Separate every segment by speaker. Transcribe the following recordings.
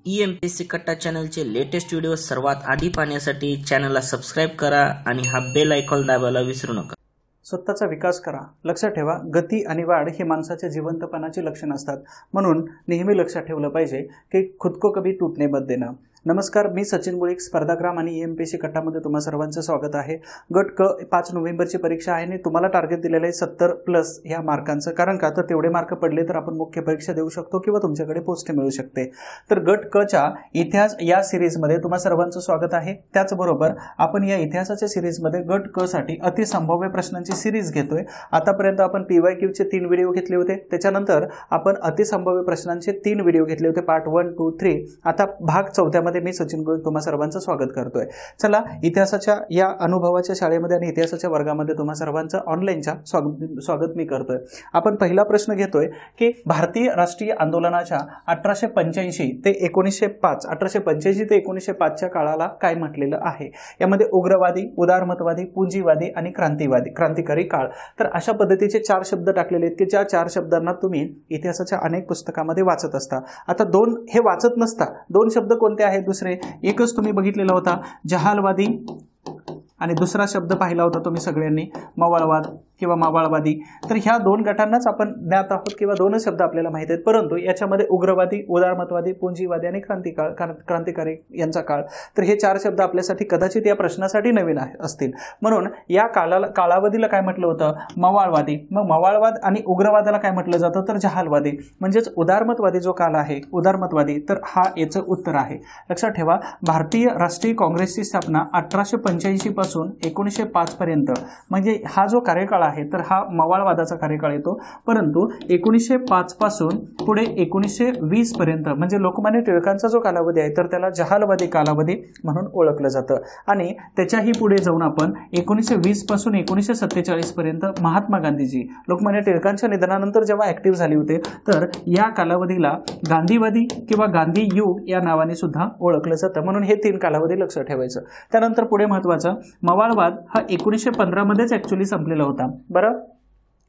Speaker 1: EMPSC कट्टा चॅनलचे latest video सर्वात आधी पाहण्यासाठी चॅनलला सबस्क्राइब करा आणि हा बेल आयकॉन दाबायला विसरू नका।
Speaker 2: स्वतःचा विकास करा। लक्षात ठेवा, गती आणि वाढ हे माणसाच्या जिवंतपणाचे लक्षण असतात। म्हणून नेहमी लक्षात ठेवलं पाहिजे की खुद को कभी टूटने मत देना। नमस्कार, मी सचिन बुळीक, स्पर्धाग्राम आणि EMPSC कट्टामध्ये तुम्हा सर्वांचं स्वागत आहे। गट क 5 नोव्हेंबरची परीक्षा आहे आणि तुम्हाला टार्गेट दिलेलं आहे 70+ या मार्कांचं। कारण का तर तेवढे मार्क पडले तर आपण मुख्य परीक्षा देऊ शकतो किंवा तुमच्याकडे पोस्ट मिळू शकते। तर गट क च्या इतिहास या सिरीजमध्ये तुम्हा सर्वांचं स्वागत आहे। त्याचबरोबर आपण या इतिहासाच्या सिरीजमध्ये गट क साठी अतिसंभाव्य प्रश्नांची सिरीज घेतोय। आतापर्यंत आपण PYQ चे 3 व्हिडिओ घेतले होते, त्याच्यानंतर आपण अतिसंभाव्य प्रश्नांचे 3 व्हिडिओ घेतले होते, पार्ट 1, 2, 3। आता भाग 4 मी सचिन बुळीक तुम्हा सर्वांचं स्वागत करतोय। चला, इतिहासाच्या या अनुभवाच्या शाळेमध्ये आणि इतिहासाच्या वर्गामध्ये तुम्हा सर्वांचं ऑनलाईनच्या स्वागत मी करतोय। आपण पहिला प्रश्न घेतोय की भारतीय राष्ट्रीय आंदोलनाच्या 1885 ते 1905 1885 ते 1905 च्या काळाला काय म्हटलेलं आहे? यामध्ये उग्रवादी, उदारमतवादी, पुंजीवादी आणि क्रांतिकारी काळ। तर अशा पद्धतीचे 4 शब्द टाकलेले आहेत की ज्या 4 शब्दांना तुम्ही इतिहासाच्या अनेक पुस्तकांमध्ये वाचत असता। आता 2 हे वाचत नसता, 2 शब्द कोणते आहेत? दुसरे एकच तुम्ही बघितलेला होता, जहालवादी, आणि दुसरा शब्द पाहिला होता तुम्ही सगळ्यांनी, मवाळवाद किंवा मावळवादी। तर ह्या 2 गटांनाच आपण ज्ञात आहोत किंवा 2 शब्द आपल्याला माहित आहेत, परंतु याच्यामध्ये उग्रवादी, उदारमतवादी, पुंजीवादी आणि क्रांतिकारी यांचा काळ, तर हे 4 शब्द आपल्यासाठी कदाचित या प्रश्नासाठी नवीन असतील। म्हणून या कालावधीला काय म्हटलं होतं? मवाळवादी। मग मवाळवाद आणि उग्रवादाला काय म्हटलं जातं? तर जहालवादी। म्हणजेच उदारमतवादी जो काल आहे, उदारमतवादी, तर हा याचं उत्तर आहे। लक्षात ठेवा, भारतीय राष्ट्रीय काँग्रेसची स्थापना 1885 पासून 1905 पर्यंत, म्हणजे हा जो कार्यकाळ आहे तर हा मवाळवादाचा कार्यकाळ येतो। परंतु 1905 पासून पुढे 1920 पर्यंत म्हणजे लोकमान्य टिळकांचा जो कालावधी आहे तर त्याला जहालवादी कालावधी म्हणून ओळखलं जातं। आणि त्याच्याही पुढे जाऊन आपण 1920 पासून 1947 पर्यंत महात्मा गांधीजी लोकमान्य टिळकांच्या निधनानंतर जेव्हा ऍक्टिव्ह झाले होते तर या कालावधीला गांधीवादी किंवा गांधी युग या नावाने सुद्धा ओळखलं जातं। म्हणून हे 3 कालावधी लक्षात ठेवायचं। त्यानंतर पुढे महत्वाचं, मवाळवाद हा 1915 मध्येच ऍक्च्युअली संपलेला होता। बरं,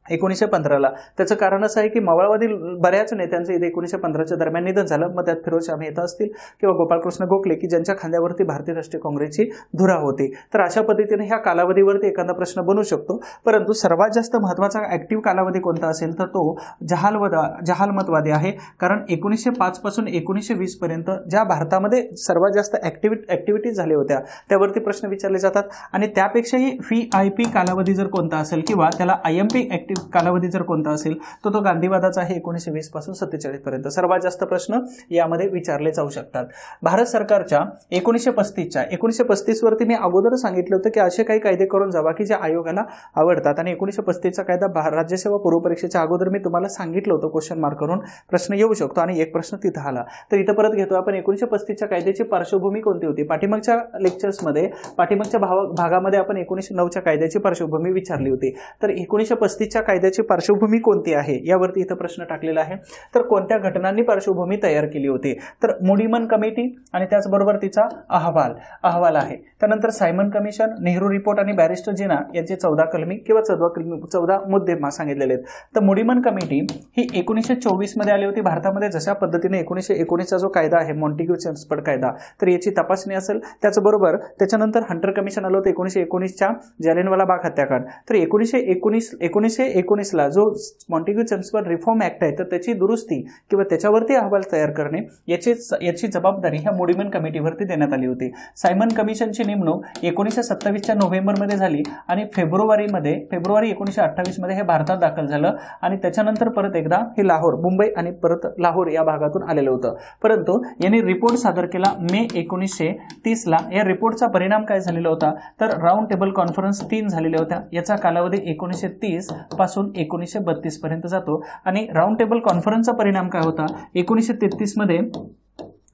Speaker 2: 1915ला। त्याचं कारण असं आहे की मवाळवादी बऱ्याच नेत्यांचं इथे 1915च्या दरम्यान निधन झालं। मग त्यात फिरोजशाह मेहता असतील किंवा गोपाळकृष्ण गोखले की ज्यांच्या खांद्यावरती भारतीय राष्ट्रीय काँग्रेसची धुरा होती। तर अशा पद्धतीने ह्या कालावधीवरती एखादा प्रश्न बनू शकतो। परंतु सर्वात जास्त महत्त्वाचा ऍक्टिव्ह कालावधी कोणता असेल तर तो जहालमतवादी आहे। कारण 1905 पासून 1920 पर्यंत ज्या भारतामध्ये सर्वात जास्त ऍक्टिव्हिटीज झाल्या होत्या त्यावरती प्रश्न विचारले जातात। आणि त्यापेक्षाही VIP कालावधी जर कोणता असेल किंवा त्याला IMP कालावधी जर कोणता असेल तर तो गांधीवादाचा आहे, 1920 पासून 47 पर्यंत। सर्वात जास्त प्रश्न यामध्ये विचारले जाऊ शकतात। भारत सरकारच्या 1935 वरती मी अगोदर सांगितलं होतं की असे काही कायदे करून जावा की जे आयोगाला आवडतात। आणि 1935चा कायदा राज्यसेवा पूर्व परीक्षेच्या अगोदर मी तुम्हाला सांगितलं होतं, क्वेश्चन मार्क करून प्रश्न येऊ शकतो आणि एक प्रश्न तिथं आला। तर इथं परत घेतो आपण, 1935च्या कायद्याची पार्श्वभूमी कोणती होती? पाठीमागच्या लेक्चर्समध्ये पाठीमागच्या भागामध्ये आपण 1909च्या कायद्याची पार्श्वभूमी विचारली होती। तर 1935च्या कायद्याची पार्श्वभूमी कोणती आहे यावरती इथं प्रश्न टाकलेला आहे। तर कोणत्या घटनांनी पार्श्वभूमी तयार केली होती? तर मुडीमन कमिटी आणि त्याचबरोबर तिचा अहवाल आहे। त्यानंतर सायमन कमिशन, नेहरू रिपोर्ट आणि बॅरिस्टर जिना यांचे 14 कलमी किंवा 14 मुद्दे सांगितलेले आहेत। तर मुडीमन कमिटी ही 1924 मध्ये आली होती भारतामध्ये। जशा पद्धतीने 1919चा जो कायदा आहे मॉन्टेग्यू चेम्सफोर्ड कायदा, तर याची तपासणी असेल। त्याचबरोबर त्याच्यानंतर हंटर कमिशन आलं होतं 1919च्या जालियनवाला बाग हत्याकांड। तर 1919ला जो मॉन्टेग्यू चेम्सफोर्ड रिफॉर्म ऍक्ट आहे तर त्याची दुरुस्ती किंवा त्याच्यावरती अहवाल तयार करणे याची जबाबदारी ह्या मुडीमन कमिटीवरती देण्यात आली होती। सायमन कमिशनची नेमणूक 1927च्या नोव्हेंबरमध्ये झाली आणि फेब्रुवारी 1928 मध्ये हे भारतात दाखल झालं। आणि त्याच्यानंतर परत एकदा हे मुंबई आणि परत लाहोर या भागातून आलेलं होतं। परंतु यांनी रिपोर्ट सादर केला मे 1930ला। या रिपोर्टचा परिणाम काय झालेला होता? तर राऊंड टेबल कॉन्फरन्स 3 झालेल्या होत्या। याचा कालावधी 1930 पासून 1932 पर्यंत जातो। आणि राऊंड टेबल कॉन्फरन्सचा परिणाम काय होता? 1933 मध्ये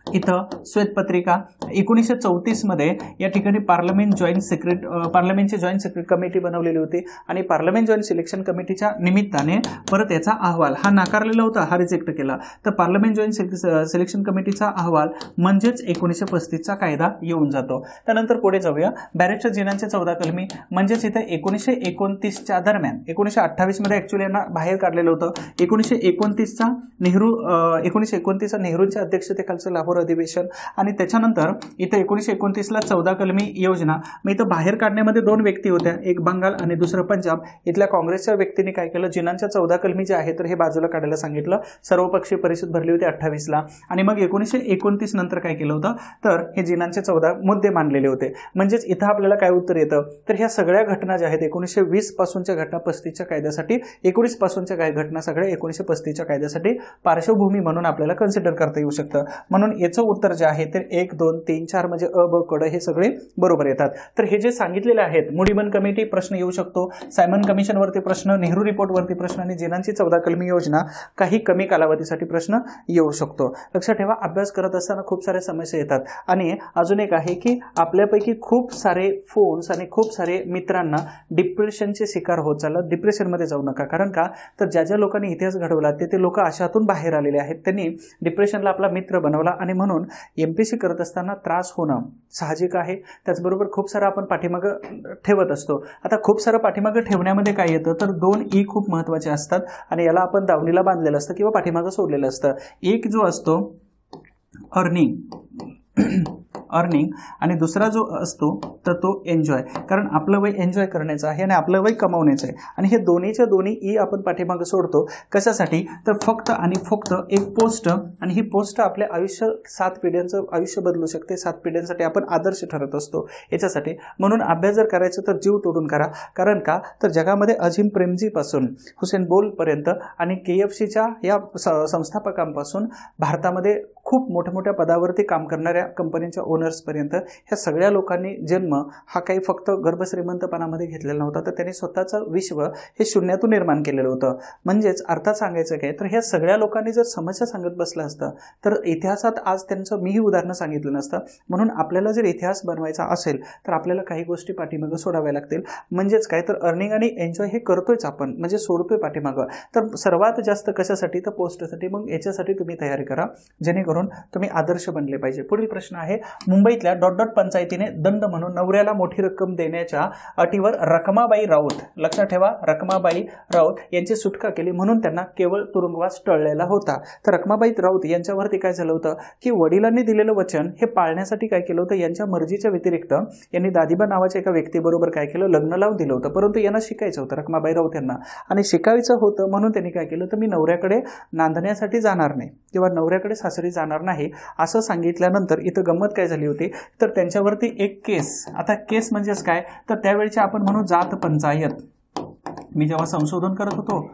Speaker 2: इथं श्वेतपत्रिका, 1934 मध्ये या ठिकाणी पार्लमेंटची जॉईंट सिक्रेट कमिटी बनवलेली होती आणि पार्लमेंट जॉईंट सिलेक्शन कमिटीच्या निमित्ताने परत याचा अहवाल हा नाकारलेला होता, हा रिजेक्ट केला। तर पार्लमेंट जॉईंट सिलेक्शन कमिटीचा अहवाल म्हणजेच 1935चा कायदा येऊन जातो। त्यानंतर पुढे जाऊया, बॅरिस्टर जिनांचे 14 कलमी म्हणजेच इथे 1929च्या दरम्यान 1928 मध्ये ऍक्च्युअली यांना बाहेर काढलेलं होतं। 1929चा नेहरूंच्या अध्यक्षतेखालचं लाहोर नागपूर अधिवेशन आणि त्याच्यानंतर इथं 1929ला 14 कलमी योजना. मग इथं बाहेर काढण्यामध्ये 2 व्यक्ती होत्या, एक बंगाल आणि दुसरं पंजाब. इथल्या काँग्रेसच्या व्यक्तीने काय केलं, जिनांच्या 14 कलमी जे आहे तर हे बाजूला काढायला सांगितलं. सर्वपक्षीय परिषद भरली होती 28ला. आणि मग 1929 नंतर काय केलं होतं तर हे जिनांचे 14 मुद्दे मांडलेले होते. म्हणजेच इथं आपल्याला काय उत्तर येतं तर ह्या सगळ्या घटना ज्या आहेत 1920 पासूनच्या घटना 35च्या कायद्यासाठी, 19 पासूनच्या काही घटना सगळ्या 1935च्या कायद्यासाठी पार्श्वभूमी म्हणून आपल्याला कन्सिडर करता येऊ शकतं. म्हणून याचं उत्तर जे आहे ते 1, 2, 3, 4 म्हणजे अ, ब, क, ड हे सगळे बरोबर येतात. तर हे जे सांगितलेले आहेत, मुडीमन कमिटी प्रश्न येऊ शकतो, सायमन कमिशनवरती प्रश्न, नेहरू रिपोर्टवरती प्रश्न आणि जिनांची 14 कलमी योजना काही कमी कालावधीसाठी प्रश्न येऊ शकतो. लक्षात ठेवा, अभ्यास करत असताना खूप साऱ्या समस्या येतात. आणि अजून एक आहे की आपल्यापैकी खूप सारे फोन्स आणि खूप सारे मित्रांना डिप्रेशनचे शिकार होत चालतात. डिप्रेशनमध्ये जाऊ नका. कारण का तर ज्या ज्या लोकांनी इतिहास घडवला ते लोक अशातून बाहेर आलेले आहेत. त्यांनी डिप्रेशनला आपला मित्र बनवला आणि म्हणून एमपीसी करत असताना त्रास होणं साहजिक आहे. त्याचबरोबर खूप सारं आपण पाठीमागं ठेवत असतो. आता खूप सारं पाठीमागं ठेवण्यामध्ये काय येतं तर 2 ई खूप महत्त्वाचे असतात आणि याला आपण दावणीला बांधलेलं असतं किंवा पाठीमागं सोडलेलं असतं. एक जो असतो अर्निंग आणि दुसरा जो असतो तर तो एन्जॉय. कारण आपलं वय एन्जॉय करण्याचं आहे आणि आपलं वय कमावण्याचं आहे. आणि हे दोन्हीच्या दोन्ही ई आपण पाठीमागं सोडतो. कशासाठी तर फक्त आणि फक्त एक पोस्ट, आणि ही पोस्ट आपल्या आयुष्य 7 पिढ्यांचं आयुष्य बदलू शकते. 7 पिढ्यांसाठी आपण आदर्श ठरत असतो याच्यासाठी. म्हणून अभ्यास जर करायचं तर जीव तोडून करा. कारण का तर जगामध्ये अजिम प्रेमजीपासून हुसेन बोल्टपर्यंत आणि KFCच्या या संस्थापकांपासून भारतामध्ये खूप मोठ्या मोठ्या पदावरती काम करणाऱ्या कंपन्यांच्या ओनर्सपर्यंत ह्या सगळ्या लोकांनी जन्म हा काही फक्त गर्भश्रीमंतपणामध्ये घेतलेला नव्हता, तर त्यांनी स्वतःचं विश्व हे शून्यातून निर्माण केलेलं होतं. म्हणजेच अर्थात सांगायचं काय तर ह्या सगळ्या लोकांनी जर समस्या सांगत बसलं असतं तर इतिहासात आज त्यांचं मीही उदाहरणं सांगितलं नसतं. म्हणून आपल्याला जर इतिहास बनवायचा असेल तर आपल्याला काही गोष्टी पाठीमागं सोडाव्या लागतील. म्हणजेच काय तर अर्निंग आणि एन्जॉय हे करतोयच आपण, म्हणजे सोडतोय पाठीमागं. तर सर्वात जास्त कशासाठी तर पोस्टसाठी. मग याच्यासाठी तुम्ही तयारी करा जेणेकरून तुम्ही आदर्श बनले पाहिजे. पुढील प्रश्न आहे, मुंबईतल्या डॉट डॉट पंचायतीने दंड म्हणून नवऱ्याला मोठी रक्कम देण्याच्या अटीवर रखमाबाई राऊत, लक्षात ठेवा रखमाबाई राऊत यांची सुटका केली म्हणून त्यांना केवळ तुरुंगवास टळलेला होता. तर रखमाबाई राऊत यांच्यावरती काय झालं होतं की वडिलांनी दिलेलं वचन हे पाळण्यासाठी काय केलं होतं, यांच्या मर्जीच्या व्यतिरिक्त यांनी दादीबा नावाच्या एका व्यक्तीबरोबर काय केलं, लग्न लावून दिलं होतं. परंतु यांना शिकायचं होतं रखमाबाई राऊत यांना, आणि शिकायचं होतं म्हणून त्यांनी काय केलं तर मी नवऱ्याकडे नांदण्यासाठी जाणार नाही किंवा नवऱ्याकडे सासरी जाणार नाही असं सांगितल्यानंतर इथं गंमत काय झाली होती तर त्यांच्यावरती एक केस. आता केस म्हणजेच काय तर त्यावेळची आपण म्हणू जात पंचायत. मी जेव्हा संशोधन करत होतो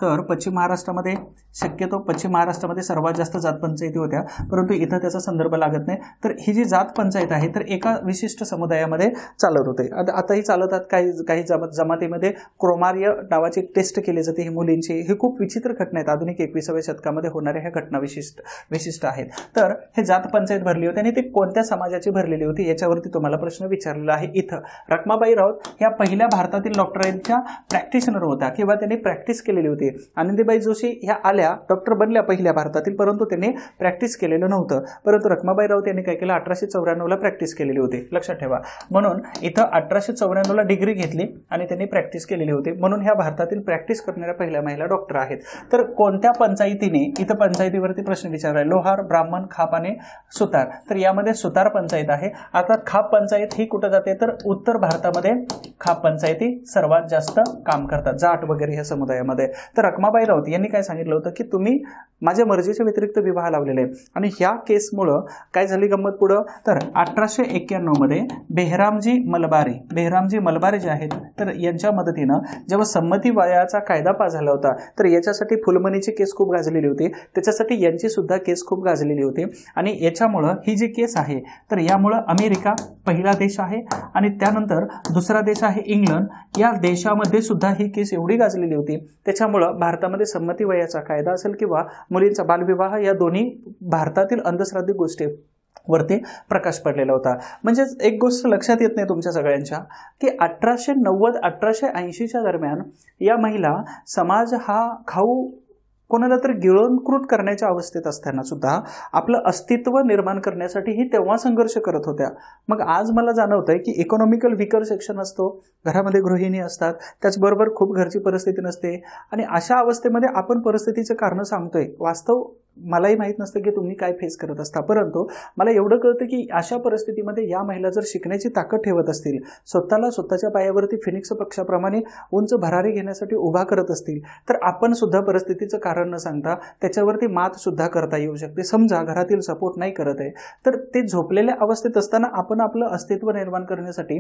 Speaker 2: तर पश्चिम महाराष्ट्रामध्ये शक्यतो पश्चिम महाराष्ट्रामध्ये सर्वात जास्त जात पंचायती होत्या, परंतु इथं त्याचा संदर्भ लागत नाही. तर ही जी जात पंचायत आहे तर एका विशिष्ट समुदायामध्ये चालत होते. आताही चालतात. काही जमातीमध्ये क्रोमार्य नावाची एक टेस्ट केली जाते ही मुलींची. हे खूप विचित्र घटना आहेत. आधुनिक 21व्या शतकामध्ये होणाऱ्या ह्या घटना विशिष्ट आहेत. तर हे जात पंचायत भरली होती आणि ती कोणत्या समाजाची भरलेली होती याच्यावरती तुम्हाला प्रश्न विचारलेला आहे. इथं रखमाबाई राऊत ह्या पहिल्या भारतातील डॉक्टरांच्या प्रॅक्टिशनर होत्या किंवा त्यांनी प्रॅक्टिस केलेली होती. आनंदीबाई जोशी ह्या आल्या डॉक्टर बनल्या पहिल्या भारतातील, परंतु त्यांनी प्रॅक्टिस केलेलं नव्हतं. परंतु रखमाबाई राऊत यांनी काय केलं 1894ला प्रॅक्टिस केलेली होती, लक्षात ठेवा. म्हणून इथं 1894ला डिग्री घेतली आणि त्यांनी प्रॅक्टिस केलेली होती. म्हणून ह्या भारतातील प्रॅक्टिस करणाऱ्या पहिल्या महिला डॉक्टर आहेत. तर कोणत्या पंचायतीने, इथं पंचायतीवरती प्रश्न विचारलाय, लोहार, ब्राह्मण, खाप आणि सुतार. तर यामध्ये सुतार पंचायत आहे. आता खाप पंचायत ही कुठं जाते तर उत्तर भारतामध्ये खाप पंचायती सर्वात जास्त काम करतात, जाट वगैरे ह्या समुदायामध्ये. तर रखमाबाई राऊत यांनी काय सांगितलं होतं की तुम्ही माझ्या मर्जीच्या व्यतिरिक्त विवाह लावलेले आहे. आणि ह्या केसमुळं काय झाली गंमत पुढं तर 1891 मध्ये बेहरामजी मलबारी जे आहेत तर यांच्या मदतीनं जेव्हा संमती वयाचा कायदा पास झाला होता तर याच्यासाठी फुलमणीची केस खूप गाजलेली होती, त्याच्यासाठी यांची सुद्धा केस खूप गाजलेली होती. आणि याच्यामुळं ही जी केस आहे तर यामुळं अमेरिका पहिला देश आहे आणि त्यानंतर दुसरा देश आहे इंग्लंड. या देशामध्ये सुद्धा ही केस एवढी गाजलेली होती त्याच्यामुळं भारतामध्ये संमती वयाचा कायदा असेल किंवा मुलींचा बालविवाह या दोन्ही भारतातील अंधश्राद्धिक गोष्टी वरती प्रकाश पडलेला होता. म्हणजे एक गोष्ट लक्षात येत नाही तुमच्या सगळ्यांच्या की 1890-1880च्या दरम्यान या महिला समाज हा खाऊ कोणाला तर गिळंकृत करण्याच्या अवस्थेत असताना सुद्धा आपलं अस्तित्व निर्माण करण्यासाठी ही तेव्हा संघर्ष करत होत्या. मग आज मला जाणवतंय की इकॉनॉमिकल विकर सेक्शन असतो, घरामध्ये गृहिणी असतात, त्याचबरोबर खूप घरची परिस्थिती नसते आणि अशा अवस्थेमध्ये आपण परिस्थितीचं कारण सांगतोय. वास्तव मलाही माहीत नसतं की तुम्ही काय फेस करत असता, परंतु मला एवढं कळतं की अशा परिस्थितीमध्ये या महिला जर शिकण्याची ताकद ठेवत असतील, स्वतःला स्वतःच्या पायावरती फिनिक्स पक्षाप्रमाणे उंच भरारी घेण्यासाठी उभा करत असतील, तर आपण सुद्धा परिस्थितीचं कारण न सांगता त्याच्यावरती मात सुद्धा करता येऊ शकते. समजा घरातील सपोर्ट नाही करत आहे, तर ते झोपलेल्या अवस्थेत असताना आपण आपलं अस्तित्व निर्माण करण्यासाठी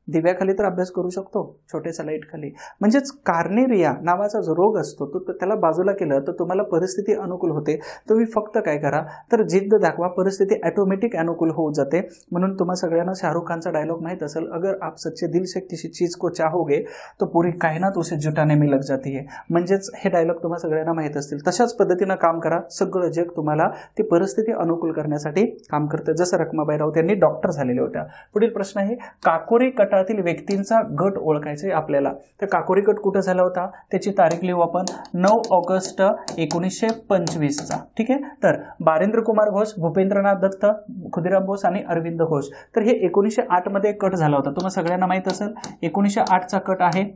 Speaker 2: दिव्याखाली तर अभ्यास करू शकतो, छोट्याशा लाईट खाली. म्हणजेच कार्नेरिया नावाचा जो रोग असतो तो त्याला बाजूला केलं तर तुम्हाला परिस्थिती अनुकूल होते. तुम्ही फक्त काय करा तर जिद्द दाखवा, परिस्थिती ऑटोमॅटिक अनुकूल होऊ जाते. म्हणून तुम्हा सगळ्यांना शाहरुख खानचा डायलॉग माहीत असेल, अगर आप सच्चे दिल से किसी चीज को चाहोगे तो पूरी कायनात उसे जुटाने में लग जाती है. म्हणजेच हे डायलॉग तुम्हा सगळ्यांना माहीत असतील. तशाच पद्धतीनं काम करा, सगळं जग तुम्हाला ती परिस्थिती अनुकूल करण्यासाठी काम करतं. जसं रखमाबाई राऊत यांनी डॉक्टर झालेल्या होत्या. पुढील प्रश्न आहे, काकोरी गटातील व्यक्तींचा गट ओळखायचा आहे आपल्याला. तर काकोरी गट कुठं झाला होता त्याची तारीख लिहू आपण, 9 ऑगस्ट 1925चा. ठीक आहे. तर बारेंद्र कुमार घोष, भूपेंद्रनाथ दत्त, खुदिराम बोस आणि अरविंद घोष. तर हे 1908 मध्ये कट झाला होता. तुम्हाला सगळ्यांना माहित असेल 1908चा कट आहे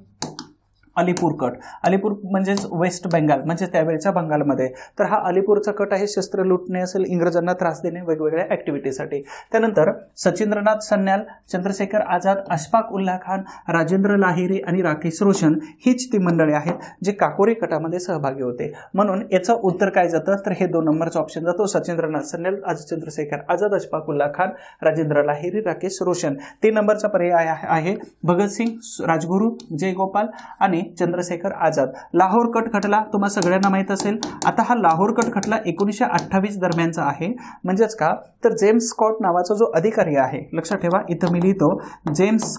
Speaker 2: अलीपूर कट. अलीपूर म्हणजेच वेस्ट बेंगाल, म्हणजे त्यावेळच्या बंगालमध्ये. तर हा अलीपूरचा कट आहे, शस्त्र लुटणे असेल, इंग्रजांना त्रास देणे, वेगवेगळ्या ऍक्टिव्हिटीसाठी. त्यानंतर सचिंद्रनाथ सन्याल, चंद्रशेखर आझाद, अशफाक उल्ला खान, राजेंद्र लाहिरी आणि राकेश रोशन हीच ती मंडळी आहेत जे काकोरी कटामध्ये सहभागी होते. म्हणून याचं उत्तर काय जातं तर हे 2 नंबरचा ऑप्शन जातो. सचिंद्रनाथ सन्याल, चंद्रशेखर आझाद, अशफाक उल्ला खान, राजेंद्र लाहिरी, राकेश रोशन. 3 नंबरचा पर्याय आहे भगतसिंग, राजगुरू, जयगोपाल आणि चंद्रशेखर आझाद. लाहोर कट खटला तुम्हाला सगळ्यांना माहित असेल. आता हा लाहोर कट खटला 1928 दरम्यानचा आहे. म्हणजेच का तर जेम्स स्कॉट नावाचा जो अधिकारी आहे, लक्षात ठेवा इथं मी लिहितो जेम्स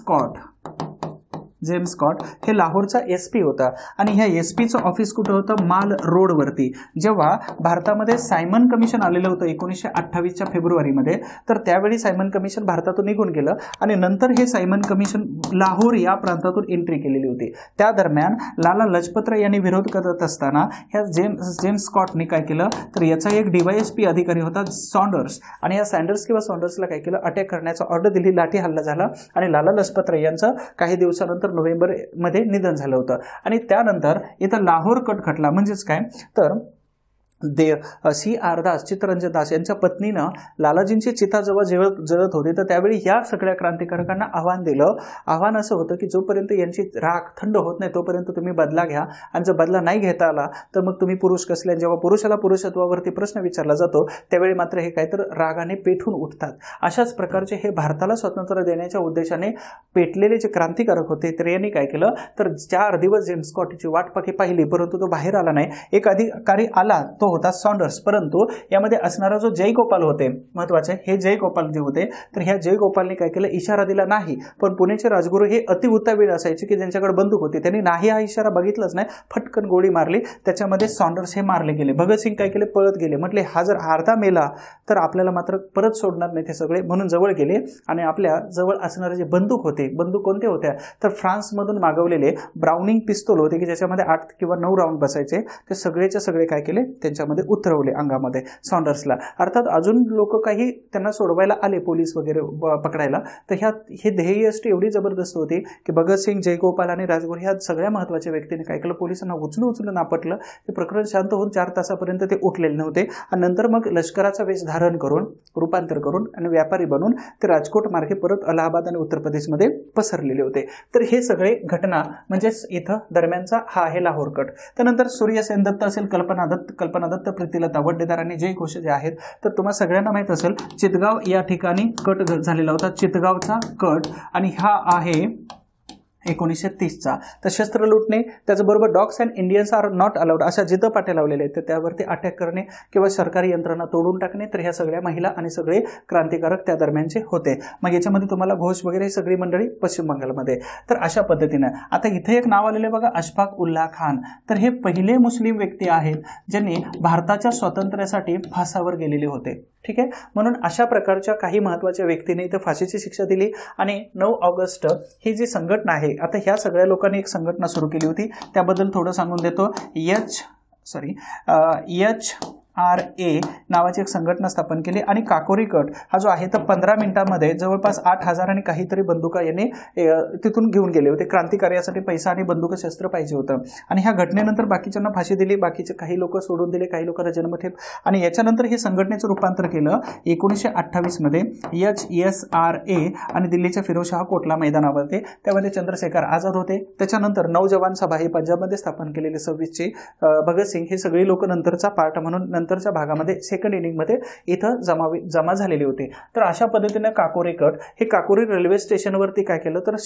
Speaker 2: स्कॉट हे लाहोरचा एसपी होता आणि ह्या एसपीचं ऑफिस कुठं होतं, माल रोडवरती. जेव्हा भारतामध्ये सायमन कमिशन आलेलं होतं 1928च्या फेब्रुवारीमध्ये, तर त्यावेळी सायमन कमिशन भारतातून निघून गेलं आणि नंतर हे सायमन कमिशन लाहोर या प्रांतातून एंट्री केलेली होती. त्या दरम्यान लाला लजपत राय यांनी विरोध करत असताना ह्या जेम्स स्कॉटने काय केलं तर याचा एक डीवायएसपी अधिकारी होता सॉन्डर्स, आणि या सॉन्डर्सला काय केलं, अटॅक करण्याचा ऑर्डर दिली. लाठी हल्ला झाला आणि लाला लजपत राय यांचं काही दिवसानंतर नोव्हेंबर मध्ये निधन झालं होतं. आणि त्यानंतर इथं लाहोर कट खटला म्हणजेच काय तर C.R. दास, चित्तरंजन दास यांच्या पत्नीनं लालाजींची चिता जेव्हा जळत होती तर त्यावेळी या सगळ्या क्रांतिकारकांना आव्हान दिलं. आव्हान असं होतं की जोपर्यंत यांची राख थंड होत नाही तोपर्यंत तुम्ही बदला घ्या, आणि जर बदला नाही घेता आला तर मग तुम्ही पुरुष कसले. जेव्हा पुरुषाला पुरुषत्वावरती प्रश्न विचारला जातो त्यावेळी मात्र हे काय तर रागाने पेटून उठतात. अशाच प्रकारचे हे भारताला स्वातंत्र्य देण्याच्या उद्देशाने पेटलेले जे क्रांतिकारक होते तर यांनी काय केलं तर 4 दिवस जेम्स स्कॉटची वाट पाहिली, परंतु तो बाहेर आला नाही. एक अधिकारी आला, तो होता सॉन्डर्स. परंतु यामध्ये असणारा जो जयगोपाल होते, महत्वाचे हे जयगोपाल जे होते तर ह्या जयगोपालने काय केलं, इशारा दिला नाही. पण पुण्याचे राजगुरू हे अतिउत्तावीर असायचे की ज्यांच्याकडे बंदूक होती, त्यांनी नाही हा इशारा बघितलाच नाही, फटकन गोळी मारली. त्याच्यामध्ये सॉन्डर्स हे मारले गेले. भगतसिंग काय केले, पळत गेले. म्हटले हा जर अर्धा मेला तर आपल्याला मात्र परत सोडणार नाही ते सगळे, म्हणून जवळ गेले आणि आपल्या जवळ असणारे जे बंदूक होते, बंदूक कोणते होत्या तर फ्रान्समधून मागवलेले ब्राउनिंग पिस्तूल होते की ज्याच्यामध्ये 8 किंवा 9 राऊंड बसायचे, ते सगळेचे सगळे काय केले त्यांच्यामध्ये उतरवले अंगामध्ये सॉन्डर्सला. अर्थात अजून लोक काही त्यांना सोडवायला आले, पोलीस वगैरे पकडायला. तर हे ध्येयष्टी एवढी जबरदस्त होती की भगतसिंग, जयगोपाल आणि राजगुरू ह्या सगळ्या महत्वाच्या व्यक्तीने काय केलं, पोलिसांना उचलून आपटलं. ते प्रकरण शांत होऊन 4 तासापर्यंत ते उठलेले नव्हते आणि नंतर मग लष्कराचा वेश धारण करून, रूपांतर करून आणि व्यापारी बनून ते राजकोट मार्गे परत अलाहाबाद आणि उत्तर प्रदेशमध्ये पसरलेले होते. तर हे सगळे घटना म्हणजेच इथं दरम्यानचा हा आहे लाहोर कट. त्यानंतर सूर्य सेन दत्त असेल, कल्पना दत्त, प्रीतिलता वड्डेदार आणि जय घोष जे आहेत तर तुम्हाला सगळ्यांना माहित असेल चितगाव या ठिकाणी कट झालेला होता, चितगावचा कट. आणि हा आहे 1930चा. तर शस्त्र लुटणे, त्याचबरोबर dogs and Indians are not allowed अशा जिथं पाट्या लावलेल्या आहेत तर त्यावरती अटॅक करणे किंवा सरकारी यंत्रणा तोडून टाकणे. तर ह्या सगळ्या महिला आणि सगळे क्रांतिकारक त्या दरम्यानचे होते. मग याच्यामध्ये तुम्हाला घोष वगैरे सगळी मंडळी पश्चिम बंगालमध्ये. तर अशा पद्धतीनं आता इथे एक नाव आलेले बघा, अशफाक उल्ला खान. तर हे पहिले मुस्लिम व्यक्ती आहेत ज्यांनी भारताच्या स्वातंत्र्यासाठी फासावर गेलेले होते. ठीक आहे. म्हणून अशा प्रकारच्या काही महत्वाच्या व्यक्तीने इथं फाशीची शिक्षा दिली. आणि 9 ऑगस्ट ही जी संघटना आहे, आता ह्या सगळ्या लोकांनी एक संघटना सुरू केली होती, त्याबद्दल थोडं सांगून देतो. CSRA नावाची एक संघटना स्थापन केली आणि काकोरी गट हा जो आहे तर 15 मिनिटांमध्ये जवळपास 8,000 आणि काहीतरी बंदुका यांनी तिथून घेऊन गेले होते. क्रांतिकार्यासाठी पैसा आणि बंदूक शस्त्र पाहिजे होतं आणि ह्या घटनेनंतर बाकीच्यांना फाशी दिली, बाकीचे काही लोक सोडून दिले, काही लोकांना जन्मठेप आणि याच्यानंतर हे संघटनेचं रूपांतर केलं 1928 मध्ये HSRA आणि दिल्लीच्या फिरोजशाह कोटला मैदानावरती. त्यामध्ये चंद्रशेखर आझाद होते. त्याच्यानंतर नौजवान सभा हे पंजाबमध्ये स्थापन केलेले 26चे भगतसिंग हे सगळी लोक नंतरचा पार्ट म्हणून नंतरच्या भागामध्ये सेकंड इनिंगमध्ये इथं जमा झालेले होते. तर अशा पद्धतीने काकोरी गट हे काकोरी रेल्वे स्टेशनवरती काय केलं तर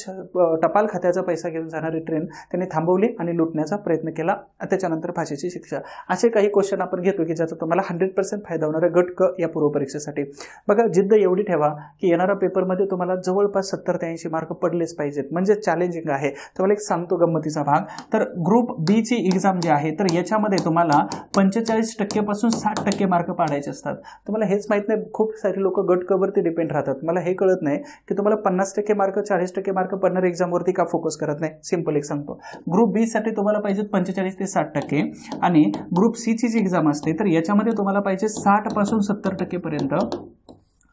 Speaker 2: टपाल खात्याचा पैसा घेऊन जाणारी ट्रेन त्यांनी थांबवली आणि लुटण्याचा प्रयत्न केला. त्याच्यानंतर फाशीची शिक्षा. असे काही क्वेश्चन आपण घेतो की ज्याचा तुम्हाला 100% फायदा होणार आहे गट क या पूर्व परीक्षेसाठी. बघा जिद्द एवढी ठेवा की येणाऱ्या पेपरमध्ये तुम्हाला जवळपास 70 ते 80 मार्क पडलेच पाहिजेत, म्हणजे चॅलेंजिंग आहे. तुम्हाला एक सांगतो गंमतीचा भाग. तर ग्रुप बी ची एक्झाम जी आहे तर याच्यामध्ये तुम्हाला 45% पासून 60% मार्क पाडायचे असतात. तुम्हाला हेच माहित नाही, खूप सारे लोक गट क वरती डिपेंड राहतात. मला हे कळत नाही की तुम्हाला 50% मार्क 40% मार्क पडणाऱ्या एक्झामवरती का फोकस करत नाही. सिंपल एक सांगतो, ग्रुप बी साठी तुम्हाला पाहिजे 45 ते 60% आणि ग्रुप सी ची जी एक्झाम असते तर याच्यामध्ये तुम्हाला पाहिजे 60 पासून 70% पर्यंत.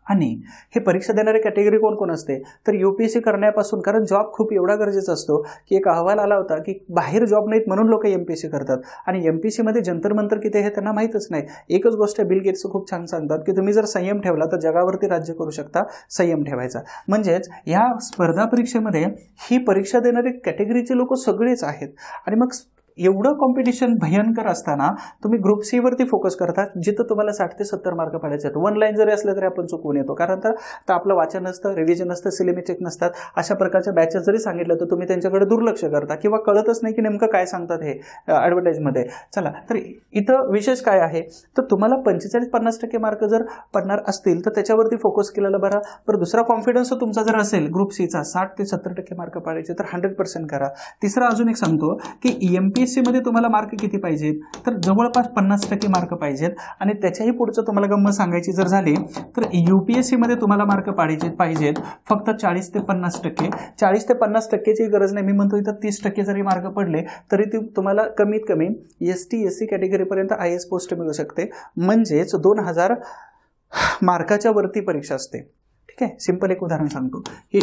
Speaker 2: आणि हे परीक्षा देणारे कॅटेगरी कोण कोण असते तर UPSC करण्यापासून, कारण जॉब खूप एवढा गरजेचा असतो की एक अहवाल आला होता की बाहेर जॉब नाहीत म्हणून लोक MPSC करतात आणि MPSC मध्ये जंतर मंतर किती हे त्यांना माहीतच नाही. एकच गोष्ट बिल गेट्स खूप छान सांगतात की तुम्ही जर संयम ठेवला तर जगावरती राज्य करू शकता. संयम ठेवायचा. म्हणजेच या स्पर्धा परीक्षेमध्ये ही परीक्षा देणारे कॅटेगरीचे लोक सगळेच आहेत आणि मग एवढं कॉम्पिटिशन भयंकर असताना तुम्ही ग्रुप सी वरती फोकस करता जिथं तुम्हाला 60 ते 70 मार्क पाडायचे आहेत. वन लाईन जरी असलं तरी आपण चुकून येतो, कारण तर आपलं वाचन नसतं, रिव्हिजन नसतं, सिलेबस चेक नसतात. अशा प्रकारच्या बॅचेस जरी सांगितलं तर तुम्ही त्यांच्याकडे दुर्लक्ष करता किंवा कळतच नाही की नेमकं काय सांगतात हे ॲडव्हर्टाईजमध्ये. चला तर इथं विशेष काय आहे तर तुम्हाला 45-50% मार्क जर पडणार असतील तर त्याच्यावरती फोकस केलेलं बरं. पण दुसरा कॉन्फिडन्स तुमचा जर असेल ग्रुप सीचा 60 ते 70% मार्क पाडायचे तर 100% करा. तिसरा अजून एक सांगतो की MPSC मध्ये तुम्हाला मार्क किती पाहिजेत तर जवळपास 50% मार्क पाहिजेत आणि त्याच्याही पुढचं तुम्हाला गंमत सांगायची जर झाली तर UPSC मध्ये तुम्हाला मार्क पाहिजेत फक्त 40 ते 50%. 40 ते 50%ची गरज नाही, मी म्हणतो इथं 30% जरी मार्क पडले तरी तुम्हाला कमीत कमी ST SC कॅटेगरीपर्यंत IAS पोस्ट मिळू शकते. म्हणजेच 2000 मार्काच्या वरती परीक्षा असते. ठीक आहे, सिंपल एक उदाहरण सांगतो. ही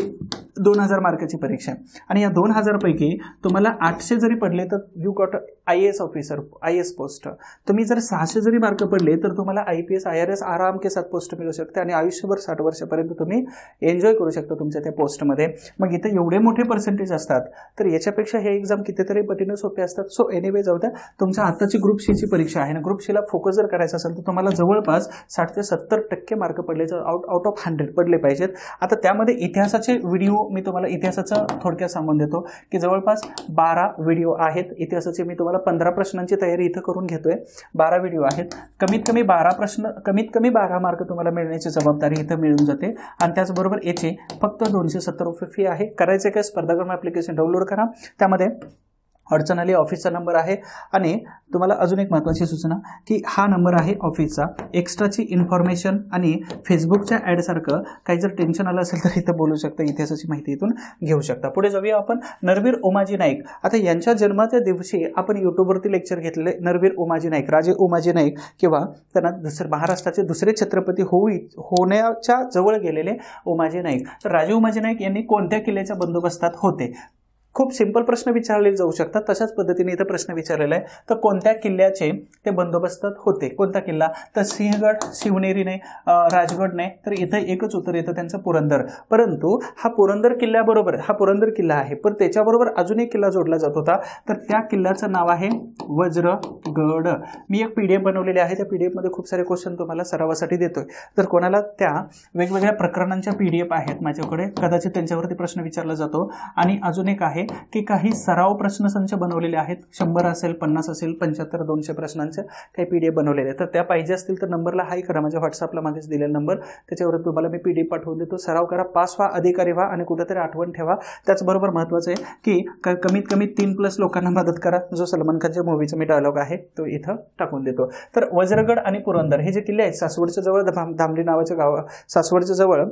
Speaker 2: 2000 मार्काची परीक्षा आहे आणि या 2000 पैकी तुम्हाला 800 जरी पडले तर you got IAS officer, IAS post. तुम्ही जर 600 जरी मार्क पडले तर तुम्हाला IPS IRS आराम के साथ पोस्ट मिळू शकते आणि आयुष्यभर 60 वर्षापर्यंत तुम्ही एन्जॉय करू शकता तुमच्या त्या पोस्टमध्ये. मग इथे एवढे मोठे पर्सेंटेज असतात तर याच्यापेक्षा हे एक्झाम कितीतरी पटीने सोपे असतात. सो एनिवे जाऊ द्या, तुमच्या आताची ग्रुप सीची परीक्षा आहे ना, ग्रुप सीला फोकस जर करायचा असेल तर तुम्हाला जवळपास 60 ते 70% मार्क पडले तर आउट ऑफ 100 पडले पाहिजेत. आता त्यामध्ये इतिहासाचे व्हिडिओ मी तुम्हाला इतिहासाचा थोडक्यात सांगून देतो की जवळपास 12 व्हिडिओ आहेत इतिहासाचे. मी तुम्हाला 15 प्रश्नांची तयारी इथं करून घेतोय. 12 व्हिडिओ आहेत. कमीत कमी 12 प्रश्न, कमीत कमी 12 मार्क तुम्हाला मिळण्याची जबाबदारी इथं मिळून जाते. आणि त्याचबरोबर याची फक्त 270 रुपये फी आहे. करायचे काय, स्पर्धागम ॲप्लिकेशन डाउनलोड करा. त्यामध्ये अडचण आली ऑफिसचा नंबर आहे आणि तुम्हाला अजून एक महत्त्वाची सूचना की हा नंबर आहे ऑफिसचा. एक्स्ट्राची इन्फॉर्मेशन आणि फेसबुकच्या ॲडसारखं काही जर टेन्शन आलं असेल तर इथं बोलू शकता, इतिहासाची माहिती इथून घेऊ शकता. पुढे जाऊया आपण नरवीर उमाजी नाईक. आता यांच्या जन्माच्या दिवशी आपण यूट्यूबवरती लेक्चर घेतलेले. नरवीर उमाजी नाईक, राजे उमाजी नाईक किंवा त्यांना महाराष्ट्राचे दुसरे छत्रपती होण्याच्या जवळ गेलेले उमाजी नाईक. तर राजे उमाजी नाईक यांनी कोणत्या किल्ल्याच्या बंदोबस्तात होते? खूप सिंपल प्रश्न विचारले जाऊ शकतात. तशाच पद्धतीने इथं प्रश्न विचारलेला आहे. तर कोणत्या किल्ल्याचे ते बंदोबस्तात होते? कोणता किल्ला? तर सिंहगड, शिवनेरी नाही, राजगड नाही, तर इथं एकच उत्तर येतं त्यांचं पुरंदर. परंतु हा पुरंदर किल्ल्याबरोबर, हा पुरंदर किल्ला आहे पण त्याच्याबरोबर अजून एक किल्ला जोडला जात होता. तर त्या किल्ल्याचं नाव आहे वज्रगड. मी एक PDF बनवलेली आहे. त्या PDF मध्ये खूप सारे क्वेश्चन तुम्हाला सरावासाठी देतोय. तर कोणाला त्या वेगवेगळ्या प्रकरणांच्या PDF आहेत माझ्याकडे, कदाचित त्यांच्यावरती प्रश्न विचारला जातो. आणि अजून एक आहे की काही सराव प्रश्नसंच बनवलेले आहेत. 100 असेल, 50 असेल, 75, 200 प्रश्नांचे काही PDF बनवलेले आहेत. तर त्या पाहिजे असतील तर नंबरला हाय करा. माझ्या व्हॉट्सअपला मागेच दिलेला नंबर, त्याच्यावर तुम्हाला मी PDF पाठवून देतो. सराव करा, पास व्हा, अधिकारी व्हा आणि कुठेतरी आठवण ठेवा. त्याचबरोबर महत्त्वाचं आहे की कमीत कमी 3+ लोकांना मदत करा. जो सलमान खानच्या मूवीचा मी डायलॉग आहे तो इथं टाकून देतो. तर वज्रगड आणि पुरंदर हे जे किल्ले आहेत सासवडच्या जवळ, धामली नावाच्या गाव, सासवडच्या जवळ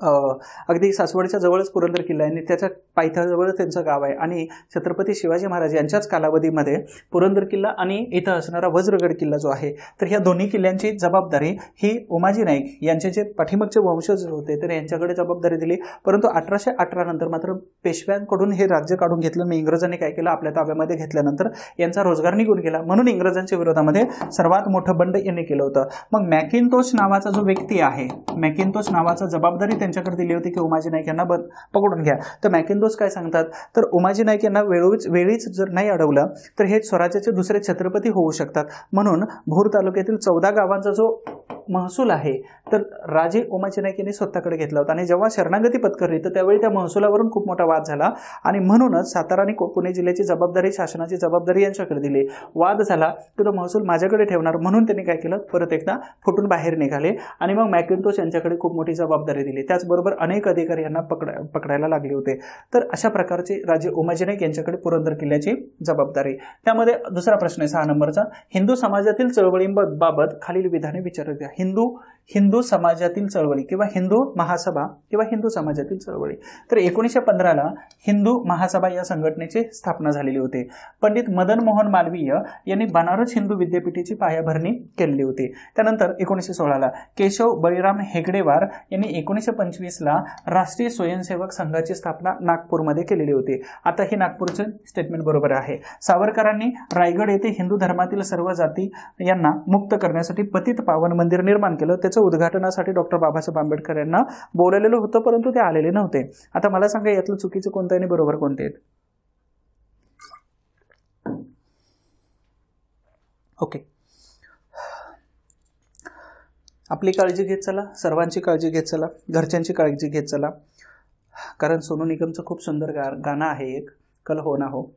Speaker 2: अगदी सासवडच्या जवळच पुरंदर किल्ला आहे आणि त्याच्या पायथ्याजवळ त्यांचं गाव आहे आणि छत्रपती शिवाजी महाराज यांच्याच कालावधीमध्ये पुरंदर किल्ला आणि इथं असणारा वज्रगड किल्ला जो आहे तर ह्या दोन्ही किल्ल्यांची जबाबदारी ही उमाजी नाईक यांचे जे पाठीमागचे वंशज होते तर यांच्याकडे जबाबदारी दिली। परंतु 1818 नंतर मात्र पेशव्यांकडून हे राज्य काढून घेतलं आणि इंग्रजांनी काय केलं आपल्या ताब्यामध्ये घेतल्यानंतर यांचा रोजगार निघून गेला म्हणून इंग्रजांच्या विरोधामध्ये सर्वात मोठं बंड यांनी केलं होतं। मग मॅकिंटोश नावाचा जो व्यक्ती आहे मॅकिंटोश नावाचा जबाबदारी त्यांच्याकडे दिली होती की उमाजी नाईक यांना पकडून घ्या। तर मॅकिंटोश काय सांगतात तर उमाजी नाईक यांना वेळीच जर नाही अडवलं तर हे स्वराज्याचे दुसरे छत्रपती होऊ शकतात म्हणून भोर तालुक्यातील 14 गावांचा जो महसूल आहे तर राजे उमाजी नाईक यांनी स्वतःकडे घेतला होता आणि जेव्हा शरणागती पत्करली तर त्यावेळी त्या महसुलावरून खूप मोठा वाद झाला आणि म्हणूनच सातारा आणि पुणे जिल्ह्याची जबाबदारी शासनाची जबाबदारी यांच्याकडे दिली। वाद झाला तर तो महसूल माझ्याकडे ठेवणार म्हणून त्यांनी काय केलं परत एकदा फुटून बाहेर निघाले आणि मग मॅकिंटोश यांच्याकडे खूप मोठी जबाबदारी दिली। त्याचबरोबर अनेक अधिकारी यांना पकडायला लागले होते। तर अशा प्रकारचे राजे उमाजी नाईक यांच्याकडे पुरंदर किल्ल्याची जबाबदारी। त्यामध्ये दुसरा प्रश्न आहे 6 नंबरचा हिंदू समाजातील चळवळींबाबत खालील विधाने विचारली द्या। हिंदू समाजातील चळवळी किंवा हिंदू महासभा किंवा हिंदू समाजातील चळवळी तर 1915 ला हिंदू महासभा या संघटनेची स्थापना झालेली होती। पंडित मदन मोहन मालवीय यांनी बनारस हिंदू विद्यापीठाची पायाभरणी केली होती। त्यानंतर 1916 ला केशव बळीराम हेगडेवार यांनी 1925 ला राष्ट्रीय स्वयंसेवक संघाची स्थापना नागपूरमध्ये केलेली होती। आता हे नागपूरचे स्टेटमेंट बरोबर आहे। सावरकरांनी रायगड येथे हिंदू धर्मातील सर्व जाती यांना मुक्त करण्यासाठी पतित पावन मंदिर निर्माण केलं। त्याचं उद्घाटनासाठी डॉक्टर बाबासाहेब आंबेडकर यांना बोलवलेलं होतं परंतु ते आलेले नव्हते। आता मला सांगा यातलं चुकीचं कोणतं आणि बरोबर कोणते आहेत? ओके आपली काळजी घेत चला सर्वांची काळजी घेत चला घरच्यांची काळजी घेत चला कारण सोनू निगमचं खूप सुंदर गाणं आहे एक कल हो ना हो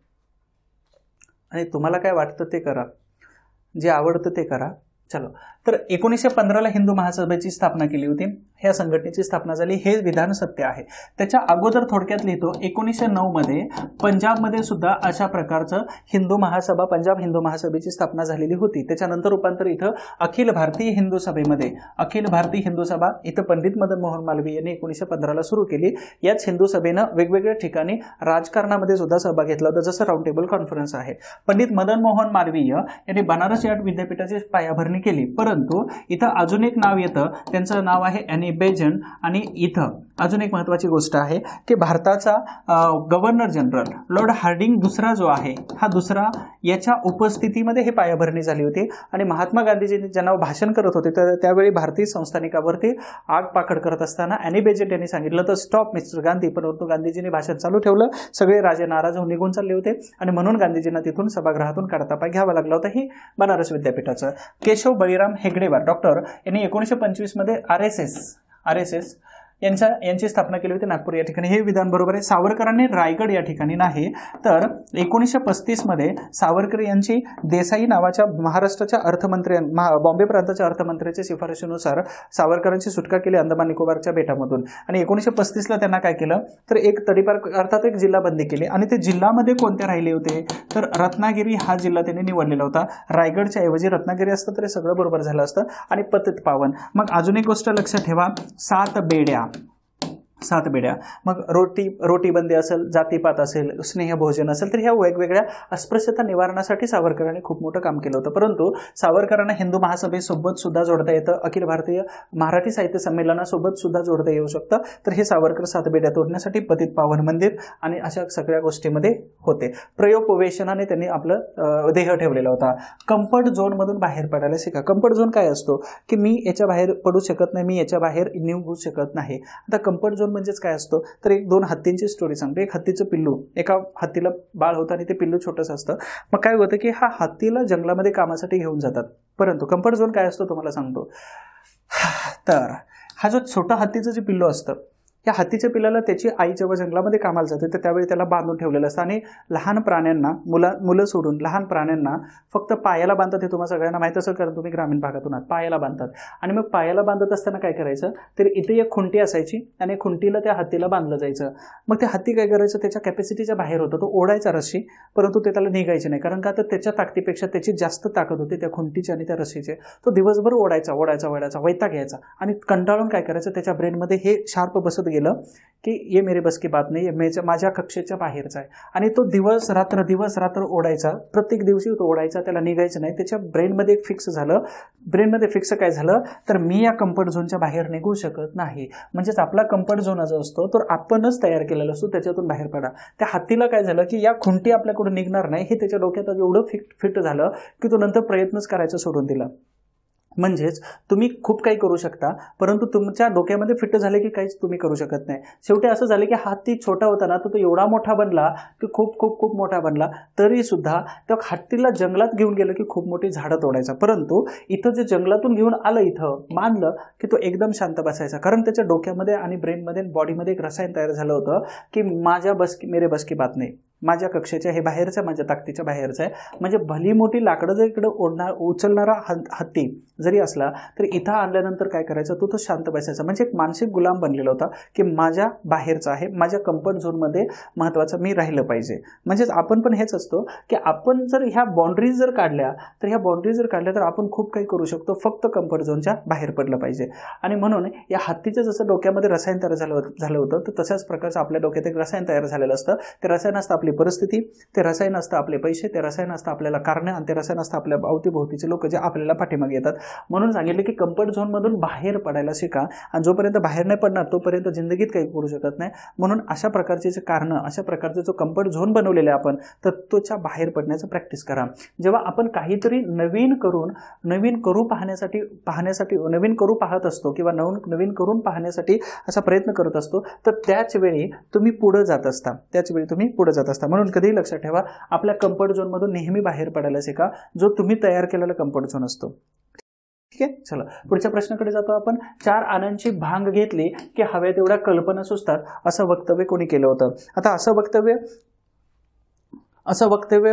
Speaker 2: आणि तुम्हाला काय वाटतं ते करा जे आवडतं ते करा। चलो तर 1915 ला हिंदू महासभेची स्थापना केली होती। ह्या संघटनेची स्थापना झाली हे विधान सत्य आहे। त्याच्या अगोदर थोडक्यात लिहितो 1909 मध्ये पंजाबमध्ये सुद्धा अशा प्रकारचं हिंदू महासभा पंजाब हिंदू महासभेची स्थापना झालेली होती। त्याच्यानंतर रूपांतर इथं अखिल भारतीय हिंदू सभेमध्ये अखिल भारतीय हिंदू सभा इथं पंडित मदन मोहन मालवीय यांनी 1915 ला सुरू केली। याच हिंदू सभेनं वेगवेगळ्या ठिकाणी राजकारणामध्ये सुद्धा सहभाग घेतला होता जसं राऊंड टेबल कॉन्फरन्स आहे। पंडित मदन मोहन मालवीय यांनी बनारस या विद्यापीठाची पायाभरणी केली परंतु इथं अजून एक नाव येतं त्यांचं नाव आहे ॲनी बेजंट आणि इथं अजून एक महत्त्वाची गोष्ट आहे की भारताचा गव्हर्नर जनरल लॉर्ड हार्डिंग दुसरा जो आहे हा दुसरा याच्या उपस्थितीमध्ये हे पायाभरणी झाली होती आणि महात्मा गांधीजींनी ज्यांना भाषण करत होते तर त्यावेळी भारतीय संस्थानिकावरती आग पाकड करत असताना ॲनी बेजंट यांनी सांगितलं तर स्टॉप मिस्टर गांधी परंतु गांधीजींनी भाषण चालू ठेवलं। सगळे राजे नाराज होऊन निघून चालले होते आणि म्हणून गांधीजींना तिथून सभागृहातून काढता पाय घ्यावा लागला होता। ही बनारस विद्यापीठाचं केशव बळीराम हेगडेवार डॉक्टर यांनी 1925 मध्ये RSS यांची स्थापना केली होती नागपूर या ठिकाणी। हे विधान बरोबर आहे। सावरकरांनी रायगड या ठिकाणी नाही तर 1935 मध्ये सावरकर यांची देसाई नावाच्या महाराष्ट्राच्या अर्थमंत्री बॉम्बे प्रांताच्या अर्थमंत्र्याच्या शिफारशीनुसार सावरकरांची सुटका केली अंदमान निकोबारच्या बेटामधून आणि 1935 ला त्यांना काय केलं तर एक तडीपार अर्थात एक जिल्हा बंदी केली आणि ते जिल्ह्यामध्ये कोणते राहिले होते तर रत्नागिरी हा जिल्हा त्यांनी निवडलेला होता। रायगडच्या ऐवजी रत्नागिरी असतं तर हे सगळं बरोबर झालं असतं आणि पतित पावन। मग अजून एक गोष्ट लक्षात ठेवा 7 बेड्या मग रोटी बंदी असेल जातीपात असेल स्नेहभोजन असेल तर ह्या वेगवेगळ्या अस्पृश्यता निवारणासाठी सावरकरांनी खूप मोठं काम केलं होतं परंतु सावरकरांना हिंदू महासभेसोबत सुद्धा जोडता येतं अखिल भारतीय मराठी साहित्य संमेलनासोबत सुद्धा जोडता येऊ शकतं। तर हे सावरकर 7 बेड्या तोडण्यासाठी पतित पावन मंदिर आणि अशा सगळ्या गोष्टीमध्ये होते। प्रयोपवेशनाने त्यांनी आपलं देह ठेवलेला होता। कम्फर्ट झोन मधून बाहेर पडायला शिका। कम्फर्ट झोन काय असतो की मी याच्या बाहेर पडू शकत नाही मी याच्या बाहेर निघू शकत नाही। आता कम्फर्ट झोन म्हणजेच काय असतो तर एक 2 हत्तींची स्टोरी सांगतो। एक हत्तीचं पिल्लू एका हत्तीला बाळ होतं आणि ते पिल्लू छोटंसं असतं। मग काय होतं की हा हत्तीला जंगलामध्ये कामासाठी घेऊन जातात परंतु कम्फर्ट झोन काय असतो तुम्हाला सांगतो। तर हा जो छोटा हत्तीचं जे पिल्लू असतं या हत्तीच्या पिल्लाला त्याची आई जेव्हा जंगलामध्ये कामाला जाते तर त्यावेळी त्याला बांधून ठेवलेलं असतं आणि लहान प्राण्यांना मुलं सोडून लहान प्राण्यांना फक्त पायाला बांधतात. हे तुम्हाला सगळ्यांना माहीत असेल कारण तुम्ही ग्रामीण भागातून आहात. पायाला बांधतात आणि मग पायाला बांधत असताना काय करायचं तर इथे एक खुंटी असायची आणि खुंटीला त्या हत्तीला बांधलं जायचं. मग ते हत्ती काय करायचं त्याच्या कॅपॅसिटीच्या बाहेर होतं. तो ओढायचा रस्सी परंतु ते त्याला निघायचे नाही कारण का तर त्याच्या ताकदीपेक्षा त्याची जास्त ताकद होती त्या खुंटीची आणि त्या रस्सीचे. तो दिवसभर ओढायचा वैताग घ्यायचा आणि कंटाळून काय करायचं त्याच्या ब्रेनमध्ये हे शार्प बसत गेलं की ये मेरे बस की बात नाही, माझ्या कक्षेच्या बाहेरचा आहे. आणि तो दिवस रात्र ओढायचा. प्रत्येक दिवशी तो ओढायचा, त्याला निघायचं नाही. त्याच्या ब्रेनमध्ये एक फिक्स झालं. ब्रेनमध्ये फिक्स काय झालं तर मी या कम्फर्ट झोनच्या बाहेर निघू शकत नाही. म्हणजेच आपला कम्फर्ट झोन जो असतो तो आपणच तयार केलेला असतो, त्याच्यातून बाहेर पडा. त्या हत्तीला काय झालं की या खुंटी आपल्याकडून निघणार नाही हे त्याच्या डोक्यात एवढं फिट झालं की तो नंतर प्रयत्नच करायचा सोडून दिला. म्हणजेच तुम्ही खूप काही करू शकता परंतु तुमच्या डोक्यामध्ये फिट झाले की काहीच तुम्ही करू शकत नाही. शेवटी असं झालं की हत्ती छोटा होता ना तो एवढा मोठा बनला की खूप मोठा बनला. तरी सुद्धा त्या हत्तीला जंगलात घेऊन गेलं की खूप मोठी झाडं तोडायचा. परंतु इथं जे जंगलातून घेऊन आलं इथं बांधलं की तो एकदम शांत बसायचा कारण त्याच्या डोक्यामध्ये आणि ब्रेनमध्ये बॉडीमध्ये एक रसायन तयार झालं होतं की मेरे बस की बात नाही, माझ्या कक्षेच्या हे बाहेरचं आहे, माझ्या ताकदीच्या बाहेरचं आहे. म्हणजे भली मोठी लाकडं जर इकडे उचलणारा हत्ती जरी असला तरी इथं आणल्यानंतर काय करायचं तो शांत बसायचा. म्हणजे एक मानसिक गुलाम बनलेला होता की माझ्या बाहेरचं आहे, माझ्या कम्फर्ट झोनमध्ये महत्त्वाचं मी राहिलं पाहिजे. म्हणजेच आपण पण हेच असतो की आपण जर ह्या बाउंड्रीज जर काढल्या तर आपण खूप काही करू शकतो. फक्त कम्फर्ट झोनच्या बाहेर पडलं पाहिजे. आणि म्हणून या हत्तीचं जसं डोक्यामध्ये रसायन तयार झालं होतं तर तशाच प्रकारचं आपल्या डोक्यात एक रसायन तयार झालेलं असतं. ते रसायन असतं आपली परिस्थिती, ते रसायन असतं आपले पैसे, ते रसायन असतं आपल्याला कारण आणि ते रसायन असतं आपल्या अवतीभोवतीचे लोक जे आपल्याला पाठीमागे येतात. म्हणून सांगितलं की कम्फर्ट झोनमधून बाहेर पडायला शिका आणि जोपर्यंत बाहेर नाही पडणार तोपर्यंत जिंदगीत काही करू शकत नाही. म्हणून अशा प्रकारचे जे कारण, अशा प्रकारचे जो कम्फर्ट झोन बनवलेले आपण तर तोच्या बाहेर पडण्याचं प्रॅक्टिस करा. जेव्हा आपण काहीतरी नवीन करू पाहत असतो किंवा नवीन करून पाहण्यासाठी असा प्रयत्न करत असतो तर त्याच वेळी तुम्ही पुढे जात असता. म्हणून कधीही लक्षात ठेवा आपल्या कम्फर्ट झोनमधून नेहमी बाहेर पडायला शिका जो तुम्ही तयार केलेला कम्फर्ट झोन असतो. ठीक आहे, चला पुढच्या प्रश्नाकडे जातो आपण. 4 आण्यांची भांग घेतली की हव्या तेवढ्या कल्पना सुचतात असं वक्तव्य कोणी केलं होतं. आता असं वक्तव्य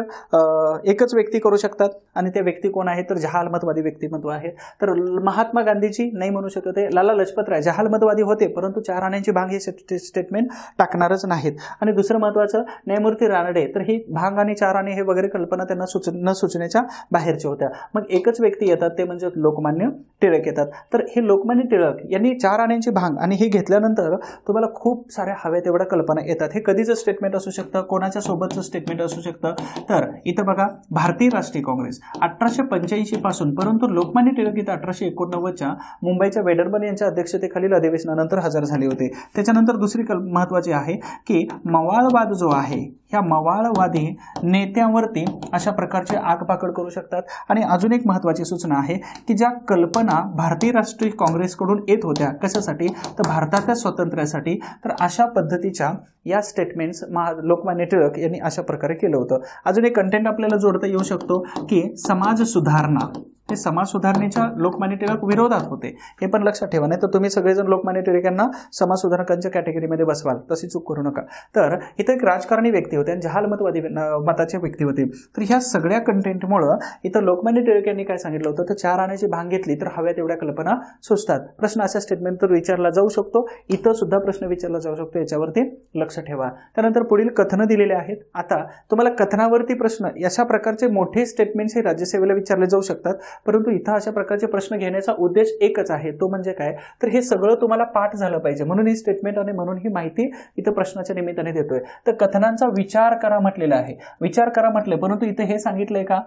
Speaker 2: एकच व्यक्ती करू शकतात आणि त्या व्यक्ती कोण आहे तर जहालमतवादी व्यक्तिमत्व आहे. तर महात्मा गांधीजी नाही म्हणू शकत आहे. लाला लजपत राय जहालमतवादी होते परंतु 4 आण्यांची भांग हे स्टेटमेंट टाकणारच नाहीत. आणि दुसरं महत्त्वाचं न्यायमूर्ती रानडे तर ही भांग आणि 4 आणे हे वगैरे कल्पना त्यांना न सुचण्याच्या बाहेरच्या होत्या. मग एकच व्यक्ती येतात ते म्हणजे लोकमान्य टिळक येतात. तर हे लोकमान्य टिळक यांनी 4 आण्यांची भांग आणि हे घेतल्यानंतर तुम्हाला खूप साऱ्या हव्या तेवढ्या कल्पना येतात. हे कधीचं स्टेटमेंट असू शकतं, कोणाच्या सोबतचं स्टेटमेंट असू शकतं. तर इथं बघा भारतीय राष्ट्रीय काँग्रेस 1885 पासून परंतु लोकमान्य टिळक इथं 1889च्या मुंबईच्या वेडरबन यांच्या अध्यक्षतेखालील अधिवेशनानंतर हजर झाले होते. त्याच्यानंतर दुसरी महत्त्वाची आहे की मवाळवाद जो आहे ह्या मवाळवादी नेत्यांवरती अशा प्रकारचे आगपाकड करू शकतात. आणि अजून एक महत्त्वाची सूचना आहे की ज्या कल्पना भारतीय राष्ट्रीय काँग्रेसकडून येत होत्या कशासाठी तर भारताच्या स्वातंत्र्यासाठी तर अशा पद्धतीच्या या स्टेटमेंट्स लोकमान्य टिळक यांनी अशा प्रकारे केलं होतं. अजून एक कंटेंट आपल्याला जोडता येऊ शकतो की समाज सुधारणा. हे समाज सुधारणेच्या लोकमान्य टिळक विरोधात होते हे पण लक्षात ठेवा. नाही तर तुम्ही सगळेजण लोकमान्य टिळकांना समाज सुधारकांच्या कॅटेगरीमध्ये बसवाल, तशी चूक करू नका. तर इथं एक राजकारणी व्यक्ती होते आणि जहालमतवादी मताचे व्यक्ती होते. तर ह्या सगळ्या कंटेंटमुळं इथं लोकमान्य टिळक यांनी काय सांगितलं होतं तर 4 आण्याची भांग घेतली तर हव्या तेवढ्या कल्पना सुचतात. प्रश्न अशा स्टेटमेंट तर विचारला जाऊ शकतो, इथं सुद्धा प्रश्न विचारला जाऊ शकतो, याच्यावरती लक्ष ठेवा. त्यानंतर पुढील कथनं दिलेले आहेत. आता तुम्हाला कथनावरती प्रश्न अशा प्रकारचे मोठे स्टेटमेंट्स हे राज्यसेवेला विचारले जाऊ शकतात परंतु इथं अशा प्रकारचे प्रश्न घेण्याचा उद्देश एकच आहे, तो म्हणजे काय तर हे सगळं तुम्हाला पाठ झालं पाहिजे म्हणून ही स्टेटमेंट आणि म्हणून ही माहिती इथं प्रश्नाच्या निमित्ताने देतोय. तर कथनांचा विचार करा म्हटलेला आहे, विचार करा म्हटले परंतु इथे हे सांगितलंय का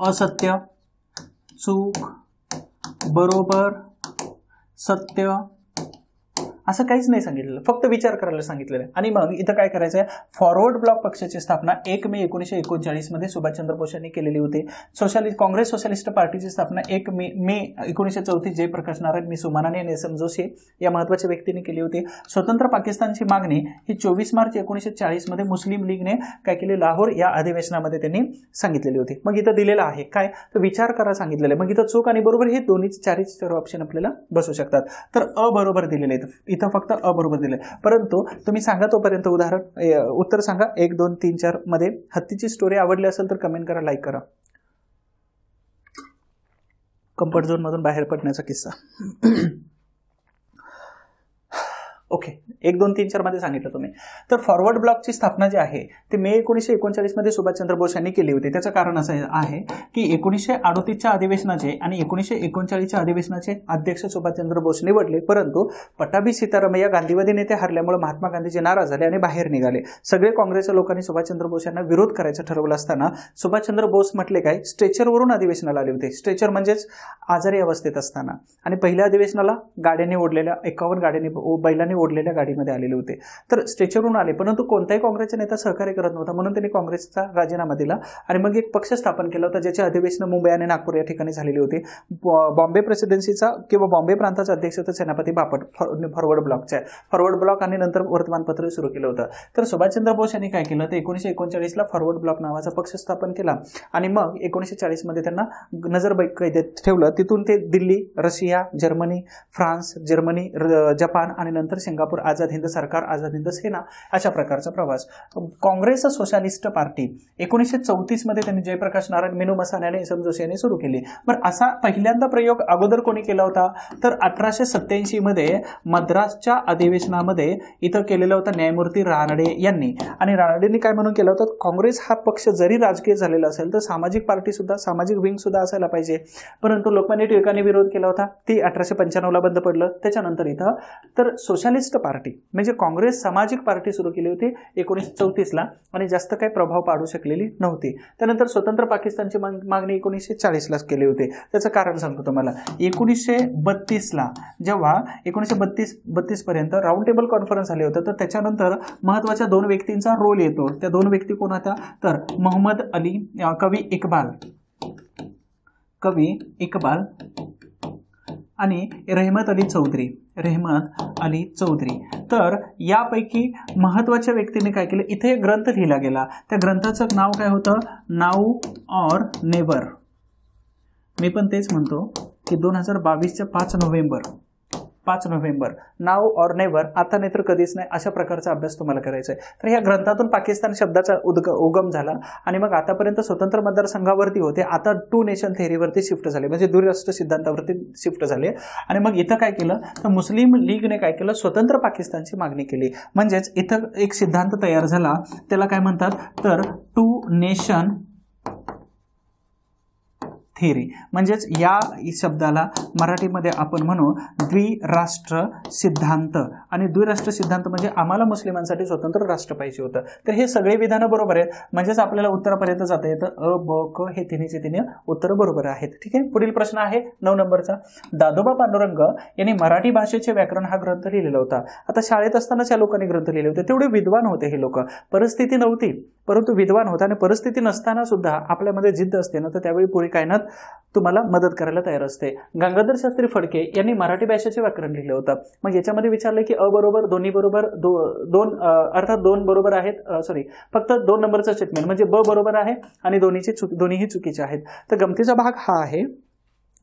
Speaker 2: असत्य, चूक, बरोबर, सत्य असं काहीच नाही सांगितलेलं, फक्त विचार करायला सांगितलेलं आहे. आणि मग इथं काय करायचं आहे फॉरवर्ड ब्लॉक पक्षाची स्थापना 1 मे 1939 मध्ये सुभाषचंद्र बोस यांनी केलेली होती. काँग्रेस सोशलिस्ट पार्टीची स्थापना 1 मे 1934 जयप्रकाश नारायण मिसुमानाने आणि एस एम जोशी या महत्त्वाच्या व्यक्तीने केली होती. स्वतंत्र पाकिस्तानची मागणी ही 24 मार्च 1940 मध्ये मुस्लिम लीगने काय केली लाहोर या अधिवेशनामध्ये त्यांनी सांगितलेली होती. मग इथं दिलेलं आहे काय तर विचार करा सांगितलेलं आहे. मग इथं चूक आणि बरोबर हे दोन्ही 4 ऑप्शन आपल्याला बसू शकतात. तर अ बरोबर दिलेले आहेत. इथं फक्त अ बरोबर दिले, परंतु तुम्ही सांगा तोपर्यंत उदाहरण उत्तर सांगा 1 2 3 4 मध्ये. हत्तीची स्टोरी आवडली असेल तर कमेंट करा, लाईक करा. कम्फर्ट झोन मधून बाहेर पडण्याचा किस्सा. ओके, 1 2 3 4 मध्ये सांगितलं तुम्ही. तर फॉरवर्ड ब्लॉकची स्थापना जी आहे ती मे 1939 मध्ये सुभाषचंद्र बोस यांनी केली होती. त्याचं कारण असं आहे की 1938च्या अधिवेशनाचे आणि 1939च्या अधिवेशनाचे अध्यक्ष सुभाषचंद्र बोस निवडले, परंतु पटाभी सीतारामय्या गांधीवादी नेते हरल्यामुळे महात्मा गांधीजी नाराज झाले आणि बाहेर निघाले. सगळे काँग्रेसच्या लोकांनी सुभाषचंद्र बोस यांना विरोध करायचं ठरवलं असताना सुभाषचंद्र बोस म्हटले काय, स्ट्रेचरवरून अधिवेशनाला आले होते. स्ट्रेचर म्हणजेच आजारी अवस्थेत असताना, आणि पहिल्या अधिवेशनाला गाड्याने ओढलेल्या 51 गाड्यांनी बैलांनी ओढलेल्या गाडीमध्ये आलेले होते. तर स्ट्रेचरवरून आले, परंतु कोणताही काँग्रेसचा नेता सहकार्य करत नव्हता, म्हणून त्यांनी काँग्रेसचा राजीनामा दिला आणि मग एक पक्ष स्थापन केला होता ज्याचे अधिवेशन मुंबई आणि नागपूर या ठिकाणी झालेले होते. बॉम्बे प्रेसिडेन्सीचा किंवा बॉम्बे प्रांताचा अध्यक्ष होता सेनापती बापट. फॉरवर्ड ब्लॉकचा फॉरवर्ड ब्लॉक आणि नंतर वर्तमानपत्र सुरू केलं होतं. तर सुभाषचंद्र बोस यांनी काय केलं तर 1939ला फॉरवर्ड ब्लॉक नावाचा पक्ष स्थापन केला आणि मग 1940 मध्ये त्यांना नजरबैद ठेवलं. तिथून ते Delhi, Russia, Germany, France, Germany, Japan आणि नंतर सिंगापूर, आझाद हिंद सरकार, आझाद हिंद सेना अशा प्रकारचा प्रवास. काँग्रेस सोशलिस्ट पार्टी 1934 मध्ये त्यांनी जयप्रकाश नारायण, मेनू मसाने आणि एस एम जोशी यांनी सुरू केली. पण असा पहिल्यांदा प्रयोग अगोदर कोणी केला होता तर 1887 मध्ये मद्रासच्या अधिवेशनामध्ये इथं केलेला होता न्यायमूर्ती रानडे यांनी. आणि रानडेंनी काय म्हणून केलं होतं, काँग्रेस हा पक्ष जरी राजकीय झालेला असेल तर सामाजिक पार्टी सुद्धा, सामाजिक विंग सुद्धा असायला पाहिजे. परंतु लोकमान्य टिळकांनी विरोध केला होता, ती 1895ला बंद पडलं. त्याच्यानंतर इथं तर सोशलिस्ट पार्टी म्हणजे काँग्रेस सामाजिक पार्टी सुरू केली होती 1934ला आणि जास्त काही प्रभाव पाडू शकलेली नव्हती. त्यानंतर स्वतंत्र पाकिस्तानची मागणी 1940ला केली होती. त्याचं कारण सांगतो तुम्हाला. 1932ला जेव्हा 1932 पर्यंत राऊंड टेबल कॉन्फरन्स झाले होते, तर त्याच्यानंतर महत्वाच्या 2 व्यक्तींचा रोल येतो. त्या 2 व्यक्ती कोण होत्या तर मोहम्मद अली, कवी इक्बाल आणि रहमत अली चौधरी. तर यापैकी महत्वाच्या व्यक्तीने काय केलं, इथे एक ग्रंथ लिहिला गेला. त्या ग्रंथाचं नाव काय होतं, नाऊ और नेवर. मी पण तेच म्हणतो की 2022च्या 5 नोव्हेंबर नाव और नेवर, आता नाही तर कधीच नाही, अशा प्रकारचा अभ्यास तुम्हाला करायचा आहे. तर ह्या ग्रंथातून पाकिस्तान शब्दाचा उगम झाला आणि मग आतापर्यंत स्वतंत्र मतदारसंघावरती होते, आता 2 नेशन थेअरीवरती शिफ्ट झाले, म्हणजे द्विराष्ट्र सिद्धांतावरती शिफ्ट झाले. आणि मग इथं काय केलं तर मुस्लिम लीगने काय केलं, स्वतंत्र पाकिस्तानची मागणी केली. म्हणजेच इथं एक सिद्धांत तयार झाला, त्याला काय म्हणतात तर 2 नेशन थेअरी. म्हणजेच या शब्दाला मराठीमध्ये आपण म्हणू द्विराष्ट्र सिद्धांत. आणि द्विराष्ट्र सिद्धांत म्हणजे आम्हाला मुस्लिमांसाठी स्वतंत्र राष्ट्र पाहिजे होतं. तर हे सगळे विधानं बरोबर आहेत, म्हणजेच आपल्याला उत्तरापर्यंत जाता येतं. अ, ब, क हे तिन्ही उत्तरं बरोबर आहेत. ठीक आहे. पुढील प्रश्न आहे 9 नंबरचा. दादोबा पांडुरंग यांनी मराठी भाषेचे व्याकरण हा ग्रंथ लिहिलेला होता. आता शाळेत असतानाच या लोकांनी ग्रंथ लिहिले होते. तेवढे विद्वान होते हे लोक. परिस्थिती नव्हती परंतु विद्वान होता, आणि परिस्थिती नसताना सुद्धा आपल्यामध्ये जिद्द असते ना, तर त्यावेळी पुढे काय ना तुम्हाला मदत करायला तयार असते. गंगाधर शास्त्री फडके यांनी मराठी भाषेचे व्याकरण लिहिलं होतं. मग याच्यामध्ये विचारलं की अ बरोबर, दोन्ही बरोबर, अर्थात 2 बरोबर आहेत, फक्त 2 नंबरचं स्टेटमेंट म्हणजे ब बरोबर आहे आणि दोन्हीही चुकीचे आहेत. तर गमतीचा भाग हा आहे,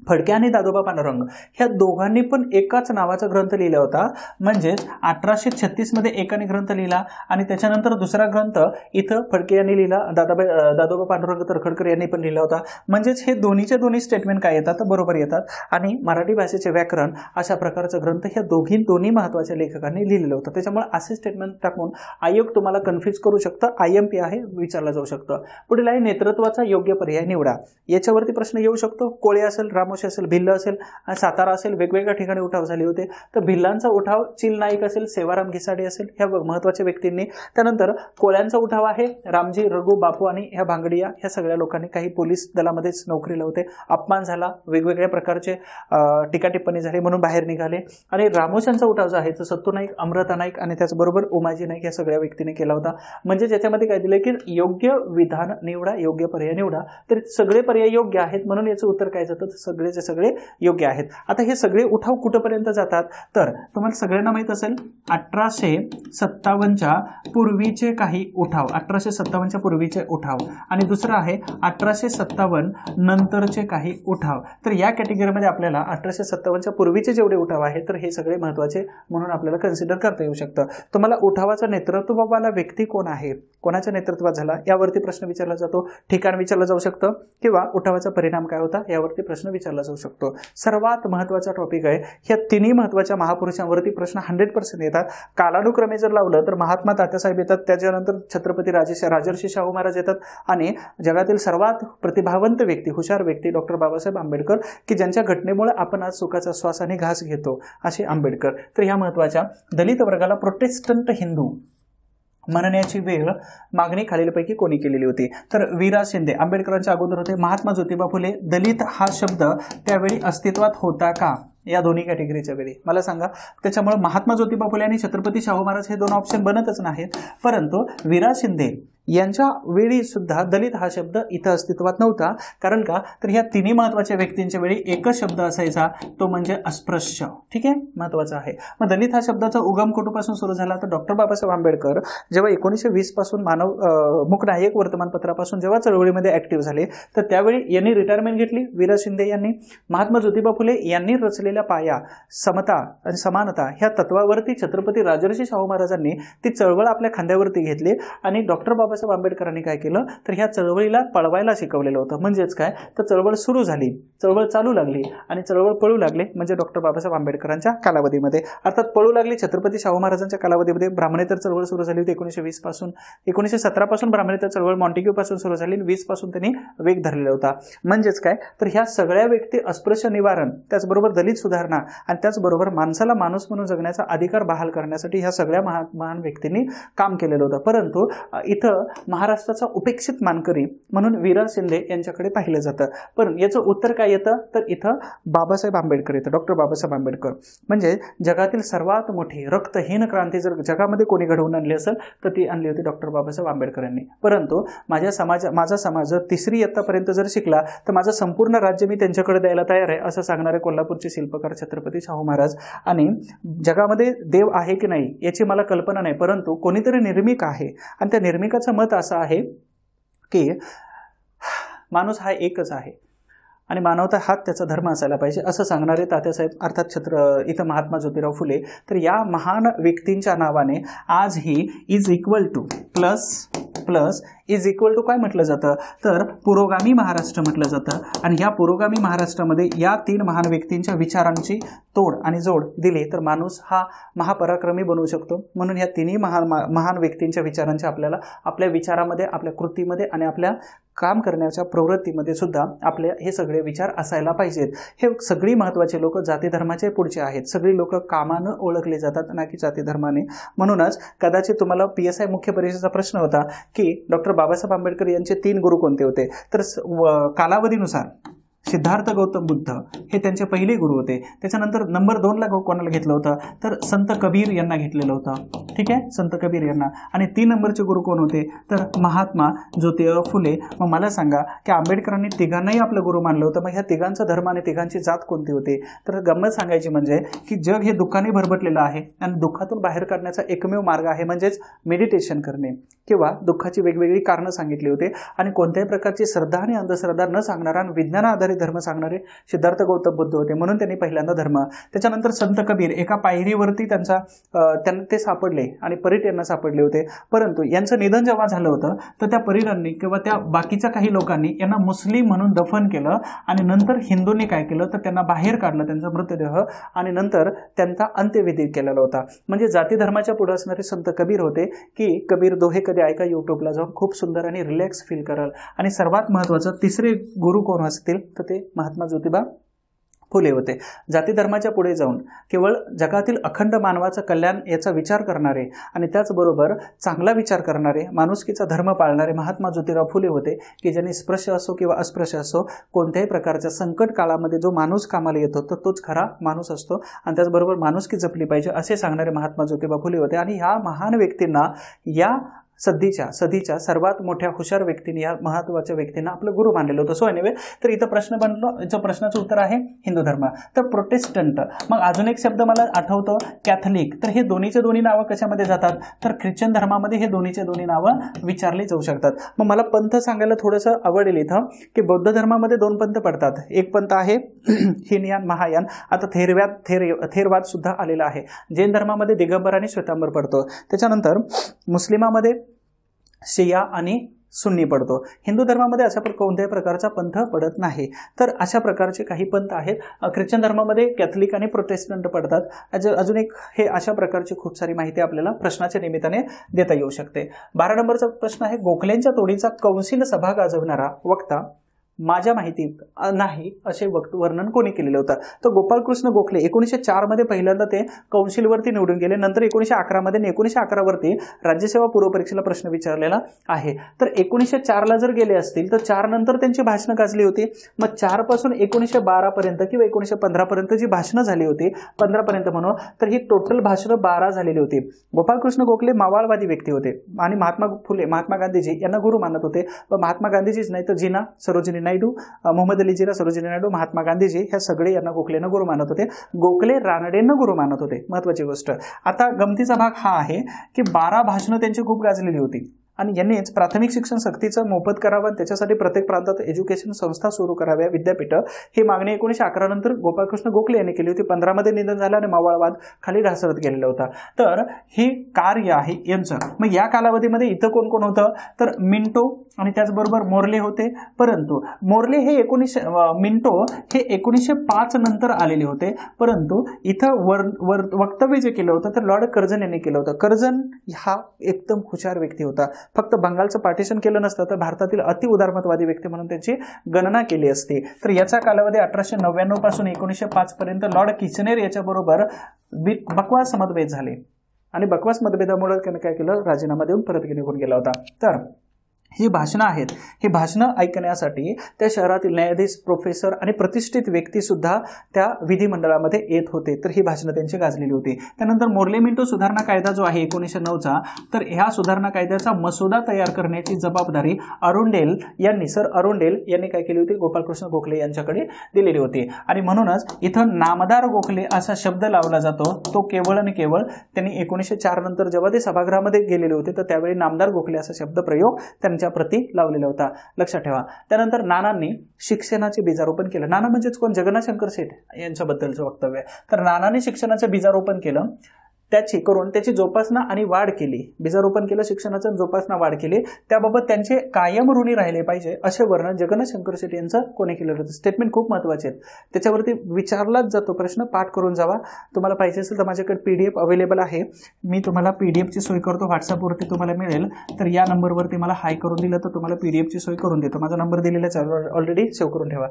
Speaker 2: फडके आणि दादोबा पांडुरंग ह्या दोघांनी पण एकाच नावाचा ग्रंथ लिहिला होता. म्हणजेच 1836 मध्ये एकाने ग्रंथ लिहिला आणि त्याच्यानंतर दुसरा ग्रंथ इथं फडके यांनी लिहिला, दादोबा पांडुरंग तरखडकर यांनी पण लिहिला होता. म्हणजेच हे दोन्ही स्टेटमेंट काय येतात बरोबर येतात. आणि मराठी भाषेचे व्याकरण अशा प्रकारचं ग्रंथ ह्या दोन्ही महत्वाच्या लेखकांनी लिहिलेलं होतं. त्याच्यामुळे असे स्टेटमेंट टाकून आयोग तुम्हाला कन्फ्युज करू शकतं. IMP आहे, विचारला जाऊ शकतं. पुढील आहे नेतृत्वाचा योग्य पर्याय निवडा. याच्यावरती प्रश्न येऊ शकतो. कोळे असेल, रामोशी असेल, भिल्ल असेल आणि सातारा असेल, वेगवेगळ्या ठिकाणी उठाव झाले होते. तर भिल्लांचा उठाव चिल नाईक असेल, सेवाराम घिसाडे असेल, ह्या महत्वाच्या व्यक्तींनी. त्यानंतर कोळ्यांचा उठाव आहे रामजी, रघु, बापू आणि ह्या भांगडिया ह्या सगळ्या लोकांनी. काही पोलीस दलामध्येच नोकरीला होते. अपमान झाला, वेगवेगळ्या प्रकारचे टीका टिप्पणी झाली म्हणून बाहेर निघाले. आणि रामोशांचा उठाव जो आहे तो सत्तू नाईक, अमृता नाईक आणि त्याचबरोबर उमाजी नाईक या सगळ्या व्यक्तीने केला होता. म्हणजे ज्याच्यामध्ये काय दिलं की योग्य विधान निवडा, योग्य पर्याय निवडा. तर सगळे पर्याय योग्य आहेत म्हणून याचं उत्तर काय जातं, सगळेचे सगळे योग्य आहेत. आता हे सगळे उठाव कुठपर्यंत जातात तर तुम्हाला सगळ्यांना माहित असेल 1857च्या पूर्वीचे काही उठाव, 1857च्या पूर्वीचे उठाव आणि दुसरं आहे 1857 नंतरचे काही उठाव. तर या कॅटेगरीमध्ये आपल्याला 1857च्या पूर्वीचे जेवढे उठाव आहेत तर हे सगळे महत्त्वाचे म्हणून आपल्याला कन्सिडर करता येऊ शकतं. तुम्हाला उठावाचं नेतृत्ववाला व्यक्ती कोण आहे, कोणाच्या नेतृत्वात झाला यावरती प्रश्न विचारला जातो, ठिकाण विचारलं जाऊ शकतं किंवा उठावाचा परिणाम काय होता यावरती प्रश्न विचारला जाऊ शकतो. सर्वात महत्त्वाचा टॉपिक आहे. ह्या तिन्ही महत्त्वाच्या महापुरुषांवरती प्रश्न 100% येतात. कालानुक्रमे जर लावलं तर महात्मा तात्यासाहेब येतात, त्याच्यानंतर छत्रपती राजर्षी शाहू महाराज येतात आणि जगातील सर्वात प्रतिभावंत व्यक्ती, हुशार व्यक्ती डॉक्टर बाबासाहेब आंबेडकर, की ज्यांच्या घटनेमुळे आपण आज सुखाचा श्वास आणि घास घेतो असे आंबेडकर. तर ह्या महत्त्वाच्या दलित वर्गाला प्रोटेस्टंट हिंदू म्हणण्याची वेळ मागणी खालीलपैकी कोणी केलेली होती तर वीरा शिंदे. आंबेडकरांच्या अगोदर होते महात्मा ज्योतिबा फुले. दलित हा शब्द त्यावेळी अस्तित्वात होता का या दोन्ही कॅटेगरीच्या वेळी मला सांगा. त्याच्यामुळे महात्मा ज्योतिबा फुले आणि छत्रपती शाहू महाराज हे दोन ऑप्शन बनतच नाहीत. परंतु वीरा शिंदे यांच्या वेळी सुद्धा दलित हा शब्द इथं अस्तित्वात नव्हता. कारण का तर ह्या तिन्ही महत्त्वाच्या व्यक्तींच्या वेळी एकच शब्द असायचा, तो म्हणजे अस्पृश्य. ठीक आहे, महत्त्वाचा आहे. मग दलित हा शब्दाचा उगम कुठपासून सुरू झाला तर डॉक्टर बाबासाहेब आंबेडकर जेव्हा 1920 पासून मुकनायक वर्तमानपत्रापासून जेव्हा चळवळीमध्ये ऍक्टिव्ह झाले तर त्यावेळी यांनी रिटायरमेंट घेतली. वीरा शिंदे यांनी महात्मा ज्योतिबा फुले यांनी रचलेल्या पाया समता आणि समानता ह्या तत्वावरती छत्रपती राजर्षी शाहू महाराजांनी ती चळवळ आपल्या खांद्यावरती घेतली आणि डॉक्टर बाबासाहेब आंबेडकरांनी काय केलं तर ह्या चळवळीला पळवायला शिकवलेलं होतं. म्हणजेच काय तर चळवळ सुरू झाली, चळवळ चालू लागली आणि चळवळ पळू लागले म्हणजे डॉक्टर बाबासाहेब आंबेडकरांच्या कालावधीमध्ये. अर्थात पळू लागली छत्रपती शाहू महाराजांच्या कालावधीमध्ये. ब्राह्मणेतर चळवळ सुरू झाली होती 1920 पासून. 1917 पासून ब्राह्मणेतर चळवळ मॉन्टेग्यू पासून सुरू झाली, 20 पासून त्यांनी वेग धरलेला होता. म्हणजेच काय तर ह्या सगळ्या व्यक्ती अस्पृश्य निवारण, त्याचबरोबर दलित सुधारणा आणि त्याचबरोबर माणसाला माणूस म्हणून जगण्याचा अधिकार बहाल करण्यासाठी ह्या सगळ्या महान व्यक्तींनी काम केलेलं होतं. परंतु इथं महाराष्ट्राचा उपेक्षित मानकरी म्हणून वीरा शिंदे यांच्याकडे पाहिलं जातं. पण याचं उत्तर काय येतं तर इथं बाबासाहेब आंबेडकर येतं. डॉक्टर बाबासाहेब आंबेडकर म्हणजे जगातील सर्वात मोठी रक्तहीन क्रांती जर जगामध्ये कोणी घडवून आणली असेल तर ती आणली होती डॉक्टर बाबासाहेब आंबेडकर यांनी. परंतु माझा समाज 3री इयत्तापर्यंत जर शिकला तर माझं संपूर्ण राज्य मी त्यांच्याकडे द्यायला तयार आहे असं सांगणारे कोल्हापूरचे शिल्पकार छत्रपती शाहू महाराज. आणि जगामध्ये देव आहे की नाही याची मला कल्पना नाही, परंतु कोणीतरी निर्मिक आहे आणि त्या निर्मिकाचं मत असं आहे की माणूस हा एकच आहे आणि मानवता हाच त्याचा धर्म असायला पाहिजे असं सांगणारे तात्यासाहेब अर्थात इथं महात्मा ज्योतिराव फुले. तर या महान व्यक्तींच्या नावाने आजही is equal to plus is equal to काय म्हटलं जातं तर पुरोगामी महाराष्ट्र म्हटलं जातं. आणि ह्या पुरोगामी महाराष्ट्रामध्ये या 3 महान व्यक्तींच्या विचारांची तोड आणि जोड दिली तर माणूस हा महापराक्रमी बनवू शकतो. म्हणून ह्या तिन्ही महान व्यक्तींच्या विचारांच्या आपल्याला आपल्या विचारामध्ये, आपल्या कृतीमध्ये आणि आपल्या काम करण्याच्या प्रवृत्तीमध्ये सुद्धा आपले हे सगळे विचार असायला पाहिजेत. हे सगळी महत्त्वाचे लोक जाती धर्माचे पुढचे आहेत. सगळी लोक कामानं ओळखले जातात ना की जाती धर्माने. म्हणूनच कदाचित तुम्हाला PSI मुख्य परीक्षेचा प्रश्न होता की डॉक्टर बाबासाहेब आंबेडकर यांचे 3 गुरु कोणते होते तर कालावधीनुसार सिद्धार्थ गौतम बुद्ध हे त्यांचे पहिले गुरु होते. त्याच्यानंतर नंबर 2ला कोणाला घेतलं होतं तर संत कबीर यांना घेतलेलं होतं. ठीक आहे, संत कबीर यांना. आणि 3 नंबरचे गुरु कोण होते तर महात्मा ज्योतिराव फुले. मग मला सांगा की आंबेडकरांनी तिघांनाही आपलं गुरु मानलं होतं, मग ह्या तिघांचा धर्म आणि तिघांची जात कोणती होती तर गंमत सांगायची म्हणजे की जग हे दुःखाने भरभटलेलं आहे आणि दुःखातून बाहेर काढण्याचा एकमेव मार्ग आहे म्हणजेच मेडिटेशन करणे किंवा दुःखाची वेगवेगळी कारणं सांगितली होती. आणि कोणत्याही प्रकारची श्रद्धा आणि अंधश्रद्धा न सांगणारा आणि विज्ञान आधारित धर्म सांगणारे सिद्धार्थ गौतम बुद्ध होते. म्हणून त्यांनी पहिल्यांदा धर्म. त्याच्यानंतर संत कबीर एका पायरीवरती त्यांना ते सापडले आणि परीट यांना सापडले होते. परंतु यांचं निधन जेव्हा झालं होतं तर त्या परीरांनी किंवा त्या बाकीच्या काही लोकांनी यांना मुस्लिम म्हणून दफन केलं आणि नंतर हिंदूंनी काय केलं तर त्यांना बाहेर काढलं त्यांचा मृतदेह आणि नंतर त्यांचा अंत्यविधी केलेला होता. म्हणजे जाती धर्माच्या पुढे असणारे संत कबीर होते की कबीर दोहे कधी ऐका यूट्यूबला जाऊन खूप सुंदर आणि रिलॅक्स फील कराल. आणि सर्वात महत्त्वाचं 3रे गुरु कोण असतील तर ते महात्मा ज्योतिबा फुले होते. जाती धर्माच्या पुढे जाऊन केवळ जगातील अखंड मानवाचं कल्याण याचा विचार करणारे आणि त्याचबरोबर चांगला विचार करणारे, माणुसकीचा धर्म पाळणारे महात्मा ज्योतिराव फुले होते की ज्यांनी स्पृश्य असो किंवा अस्पृश्य असो कोणत्याही प्रकारच्या संकट काळामध्ये जो माणूस कामाला येतो तर तोच खरा माणूस असतो आणि त्याचबरोबर माणुसकी जपली पाहिजे असे सांगणारे महात्मा ज्योतिबा फुले होते. आणि ह्या महान व्यक्तींना या सदीच्या सर्वात मोठ्या हुशार व्यक्तीने या महत्वाच्या व्यक्तींना आपलं गुरु मानलेलं होतं. सो एनिवे, तर इथं प्रश्न बनलो, याचं प्रश्नाचं उत्तर आहे हिंदू धर्म. तर प्रोटेस्टंट, मग अजून एक शब्द मला आठवतो कॅथलिक. तर हे दोन्हीचे दोन्ही नावं कशामध्ये जातात, तर ख्रिश्चन धर्मामध्ये हे दोन्हीचे दोन्ही नावं विचारली जाऊ शकतात. मग मला पंथ सांगायला थोडंसं आवडेल इथं की बौद्ध धर्मामध्ये 2 पंथ पडतात. एक पंथ आहे हीनयान महायान, आता थेरवाद सुद्धा आलेला आहे. जैन धर्मामध्ये दिगंबर आणि श्वेतांबर पडतो. त्याच्यानंतर मुस्लिमामध्ये शिया आणि सुन्नी पडतो. हिंदू धर्मामध्ये अशा कोणत्याही प्रकारचा पंथ पडत नाही. तर अशा प्रकारचे काही पंथ आहेत. ख्रिश्चन धर्मामध्ये कॅथलिक आणि प्रोटेस्टंट पडतात. अजून एक हे अशा प्रकारची खूप सारी माहिती आपल्याला प्रश्नाच्या निमित्ताने देता येऊ शकते. 12 नंबरचा प्रश्न आहे, गोखलेंच्या तोडीचा कौन्सिल सभा गाजवणारा वक्ता माझ्या माहितीत नाही असे वर्णन कोणी केलेलं होतं. तर गोपाळकृष्ण गोखले 1904 मध्ये पहिल्यांदा ते कौन्सिलवरती निवडून गेले. नंतर 1911 मध्ये आणि 1911 वरती राज्यसेवा पूर्व परीक्षेला प्रश्न विचारलेला आहे. तर 1904 ला जर गेले असतील तर 4 नंतर त्यांची भाषणं गाजली होती. मग 4 पासून 1912 पर्यंत किंवा 1915 पर्यंत जी भाषणं झाली होती, 15 पर्यंत म्हणून, तर ही टोटल भाषणं 12 झालेली होती. गोपाळकृष्ण गोखले मावळवादी व्यक्ती होते आणि महात्मा गांधीजी यांना गुरु मानत होते. व महात्मा गांधीजीच नाही तर जिना, सरोजिनी नायडू, मोहम्मद अली जिना, सरोजिनी नायडू, महात्मा गांधीजी ह्या सगळे यांना गोखलेंना गुरु मानत होते. गोखले रानडेंना गुरु मानत होते. महत्वाची गोष्ट. आता गमतीचा भाग हा आहे की 12 भाषणं त्यांची खूप गाजलेली होती आणि यांनीच प्राथमिक शिक्षण सक्तीचं मोफत करावं, त्याच्यासाठी प्रत्येक प्रांतात एज्युकेशन संस्था सुरू कराव्या, विद्यापीठ, ही मागणी 1911 नंतर गोपाळकृष्ण गोखले यांनी केली होती. 15 मध्ये निधन झालं आणि मावळवाद खाली ढासळत गेलेला होता. तर हे कार्य आहे यांचं. मग या कालावधीमध्ये इथं कोण कोण होतं, तर मिंटो आणि त्याचबरोबर मोर्ले होते. परंतु मोर्ले हे मिंटो हे 1905 नंतर आलेले होते. परंतु इथं वक्तव्य जे केलं होतं तर लॉर्ड कर्झन यांनी केलं होतं. कर्झन हा एकदम हुशार व्यक्ती होता. फक्त बंगालचं पार्टिशन केलं नसतं तर भारतातील अति उदारमतवादी व्यक्ती म्हणून त्याची गणना केली असती. तर याचा कालावधी 1899 पासून 1905 पर्यंत लॉर्ड किचनेर याच्याबरोबर बकवास मतभेद झाले आणि बकवास मतभेदामुळे त्याने काय केलं, राजीनामा देऊन परत निघून गेला होता. तर ही भाषणं आहेत, ही भाषणं ऐकण्यासाठी त्या शहरातील न्यायाधीश, प्रोफेसर आणि प्रतिष्ठित व्यक्ती सुद्धा त्या विधिमंडळामध्ये येत होते. तर ही भाषणं त्यांची गाजलेली होती. त्यानंतर मोर्ले मिंटो सुधारणा कायदा जो आहे 1909चा, तर ह्या सुधारणा कायद्याचा मसुदा तयार करण्याची जबाबदारी अरुंडेल यांनी काय केली होती, गोपाळकृष्ण गोखले यांच्याकडे दिलेली होती. आणि म्हणूनच इथं नामदार गोखले असा शब्द लावला जातो. तो केवळ आणि केवळ त्यांनी 1904 नंतर जेव्हा ते सभागृहामध्ये गेलेले होते तर त्यावेळी नामदार गोखले असा शब्द प्रयोग त्यांच्या प्रती लावलेला होता. लक्षात ठेवा. त्यानंतर नानांनी शिक्षणाचे बीजारोपण केलं. नाना म्हणजेच कोण, जगन्नाथ शंकर शेठ यांच्याबद्दलचं वक्तव्य. तर नानांनी शिक्षणाचे बीजारोपण केलं, त्याची जोपासना आणि वाढ केली. बीजारोपण केलं शिक्षणाचं, जोपासना वाढ केली. त्याबाबत त्यांचे कायम ऋणी राहिले पाहिजे असे वर्णन जगन्नाथ शंकर शेट्टी यांचं कोणी केलेलं होतं. स्टेटमेंट खूप महत्वाचे आहेत. त्याच्यावरती विचारलाच जातो प्रश्न, पाठ करून जावा. तुम्हाला पाहिजे असेल तर माझ्याकडे PDF अवेलेबल आहे. मी तुम्हाला PDFची सोय करतो. व्हॉट्सअपवरती तुम्हाला मिळेल. तर या नंबरवरती मला हाय करून दिलं तर तुम्हाला PDFची सोय करून देतो. माझा नंबर दिलेला ऑलरेडी सेव्ह करून ठेवा.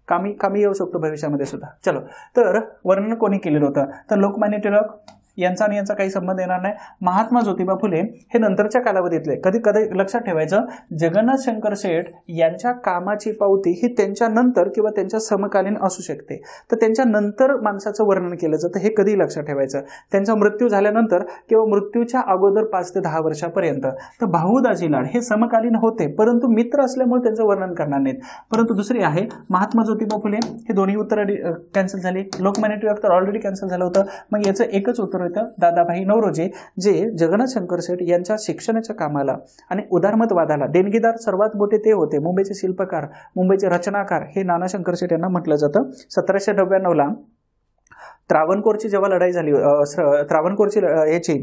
Speaker 2: कामी येऊ शकतो भविष्यामध्ये सुद्धा. चलो, तर वर्णन कोणी केलेलं होतं, तर लोकमान्य टिळक यांचा आणि यांचा काही संबंध येणार नाही. महात्मा ज्योतिबा फुले हे नंतरच्या कालावधीतले. कधी लक्षात ठेवायचं, जगन्नाथ शंकर शेठ यांच्या कामाची पावती ही त्यांच्या नंतर किंवा त्यांच्या समकालीन असू शकते. तर त्यांच्या नंतर माणसाचं वर्णन केलं जातं, हे कधी लक्षात ठेवायचं. त्यांचा मृत्यू झाल्यानंतर किंवा मृत्यूच्या अगोदर 5 ते 10 वर्षापर्यंत. तर भाऊ दाजी लाड हे समकालीन होते, परंतु मित्र असल्यामुळे त्यांचं वर्णन करणार नाहीत. परंतु दुसरी आहे महात्मा ज्योतिबा फुले, हे दोन्ही उत्तर कॅन्सल झाली. लोकमान्य टिळक तर ऑलरेडी कॅन्सल झालं होतं. मग याचं एकच उत्तर होतं दादाभाई नौरोजी, जे जगन्नाथ शंकर शेठ यांच्या शिक्षणाच्या कामाला आणि उदारमतवादाला देणगीदार सर्वात मोठे ते होते. मुंबईचे शिल्पकार, मुंबईचे रचनाकार हे नाना शंकर शेठ यांना म्हटलं जातं. 1799 त्रावणकोरची जेव्हा लढाई झाली, त्रावणकोरची याची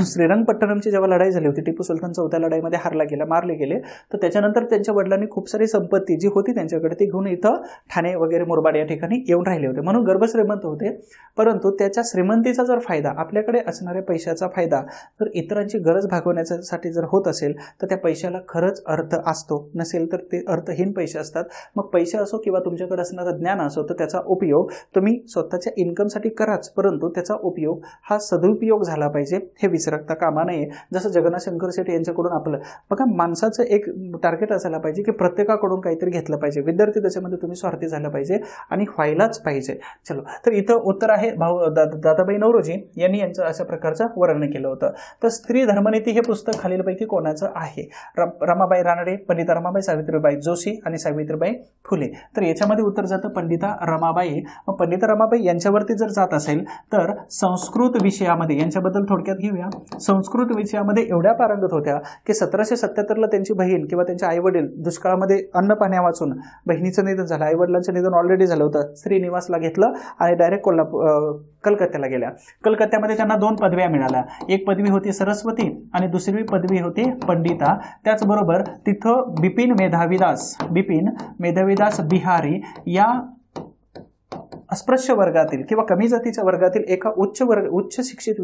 Speaker 2: श्रीरंगपट्टणमची जेव्हा लढाई झाली होती, टिपू सुलतान चौथ्या लढाईमध्ये मारले गेले. तर त्याच्यानंतर त्यांच्या वडिलांनी खूप सारी संपत्ती जी होती त्यांच्याकडे ती घेऊन इथं ठाणे वगैरे मुरबाड या ठिकाणी येऊन राहिले होते. म्हणून गर्भश्रीमंत होते. परंतु त्याच्या श्रीमंतीचा जर फायदा, आपल्याकडे असणाऱ्या पैशाचा फायदा जर इतरांची गरज भागवण्यासाठी जर होत असेल तर त्या पैशाला खरंच अर्थ असतो. नसेल तर ते अर्थहीन पैसे असतात. मग पैसे असो किंवा तुमच्याकडे असणारं ज्ञान असो, तर त्याचा उपयोग तुम्ही स्वतःच्या इन्कमसाठी कराच, परंतु त्याचा उपयोग हा सदुपयोग झाला पाहिजे हे विसरता कामा नये. जसं जगन्नाथ शंकर शेट्टी यांच्याकडून आपलं बघा, माणसाचं एक टार्गेट असायला पाहिजे की प्रत्येकाकडून काहीतरी घेतलं पाहिजे. विद्यार्थी त्याच्यामध्ये तुम्ही स्वार्थी झालं पाहिजे आणि व्हायलाच पाहिजे. चलो, तर इथं उत्तर आहे दादाबाई नौरोजी यांनी यांचं अशा प्रकारचं वर्णन केलं होतं. तर स्त्री धर्मनीती हे पुस्तक खालीलपैकी कोणाचं आहे? रमाबाई रानडे, पंडिता रमाबाई, सावित्रीबाई जोशी आणि सावित्रीबाई फुले. तर याच्यामध्ये उत्तर जातं पंडिता रमाबाई. मग पंडिता रमाबाई यांच्यावरती जर जात असेल तर संस्कृत विषयामध्ये, यांच्याबद्दल थोडक्यात घेऊया. संस्कृत विषयामध्ये एवढ्या पारंगत होत्या की 1777ला त्यांची बहीण किंवा त्यांचे आई वडील दुष्काळामध्ये अन्न पाण्या वाचून, बहिणीचं निधन झालं, आई वडिलांचं निधन ऑलरेडी झालं होतं, श्रीनिवासला घेतलं आणि डायरेक्ट कलकत्त्याला गेल्या. कलकत्त्यामध्ये त्यांना 2 पदव्या मिळाल्या. एक पदवी होती सरस्वती आणि दुसरी पदवी होती पंडिता. त्याचबरोबर तिथं बिपिन मेधावीदास बिहारी या अस्पृश्य वर्गातील किंवा कमी जातीच्या वर्गातील एका उच्च शिक्षित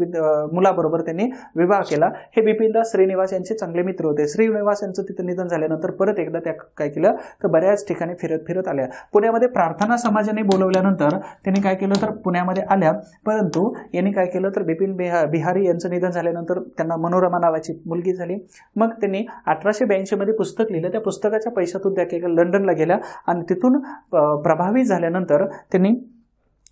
Speaker 2: मुलाबरोबर त्यांनी विवाह केला. हे बिपिनदास श्रीनिवास यांचे चांगले मित्र होते. श्रीनिवास यांचं तिथं निधन झाल्यानंतर परत एकदा त्या काय केलं तर बऱ्याच ठिकाणी फिरत आल्या. पुण्यामध्ये प्रार्थना समाजाने बोलवल्यानंतर त्यांनी काय केलं तर पुण्यामध्ये आल्या, परंतु यांनी काय केलं तर बिपिन बिहारी यांचं निधन झाल्यानंतर त्यांना मनोरमा नावाची मुलगी झाली. मग त्यांनी 1882 मध्ये पुस्तक लिहिलं. त्या पुस्तकाच्या पैशातून त्या लंडनला गेल्या आणि तिथून प्रभावित झाल्यानंतर त्यांनी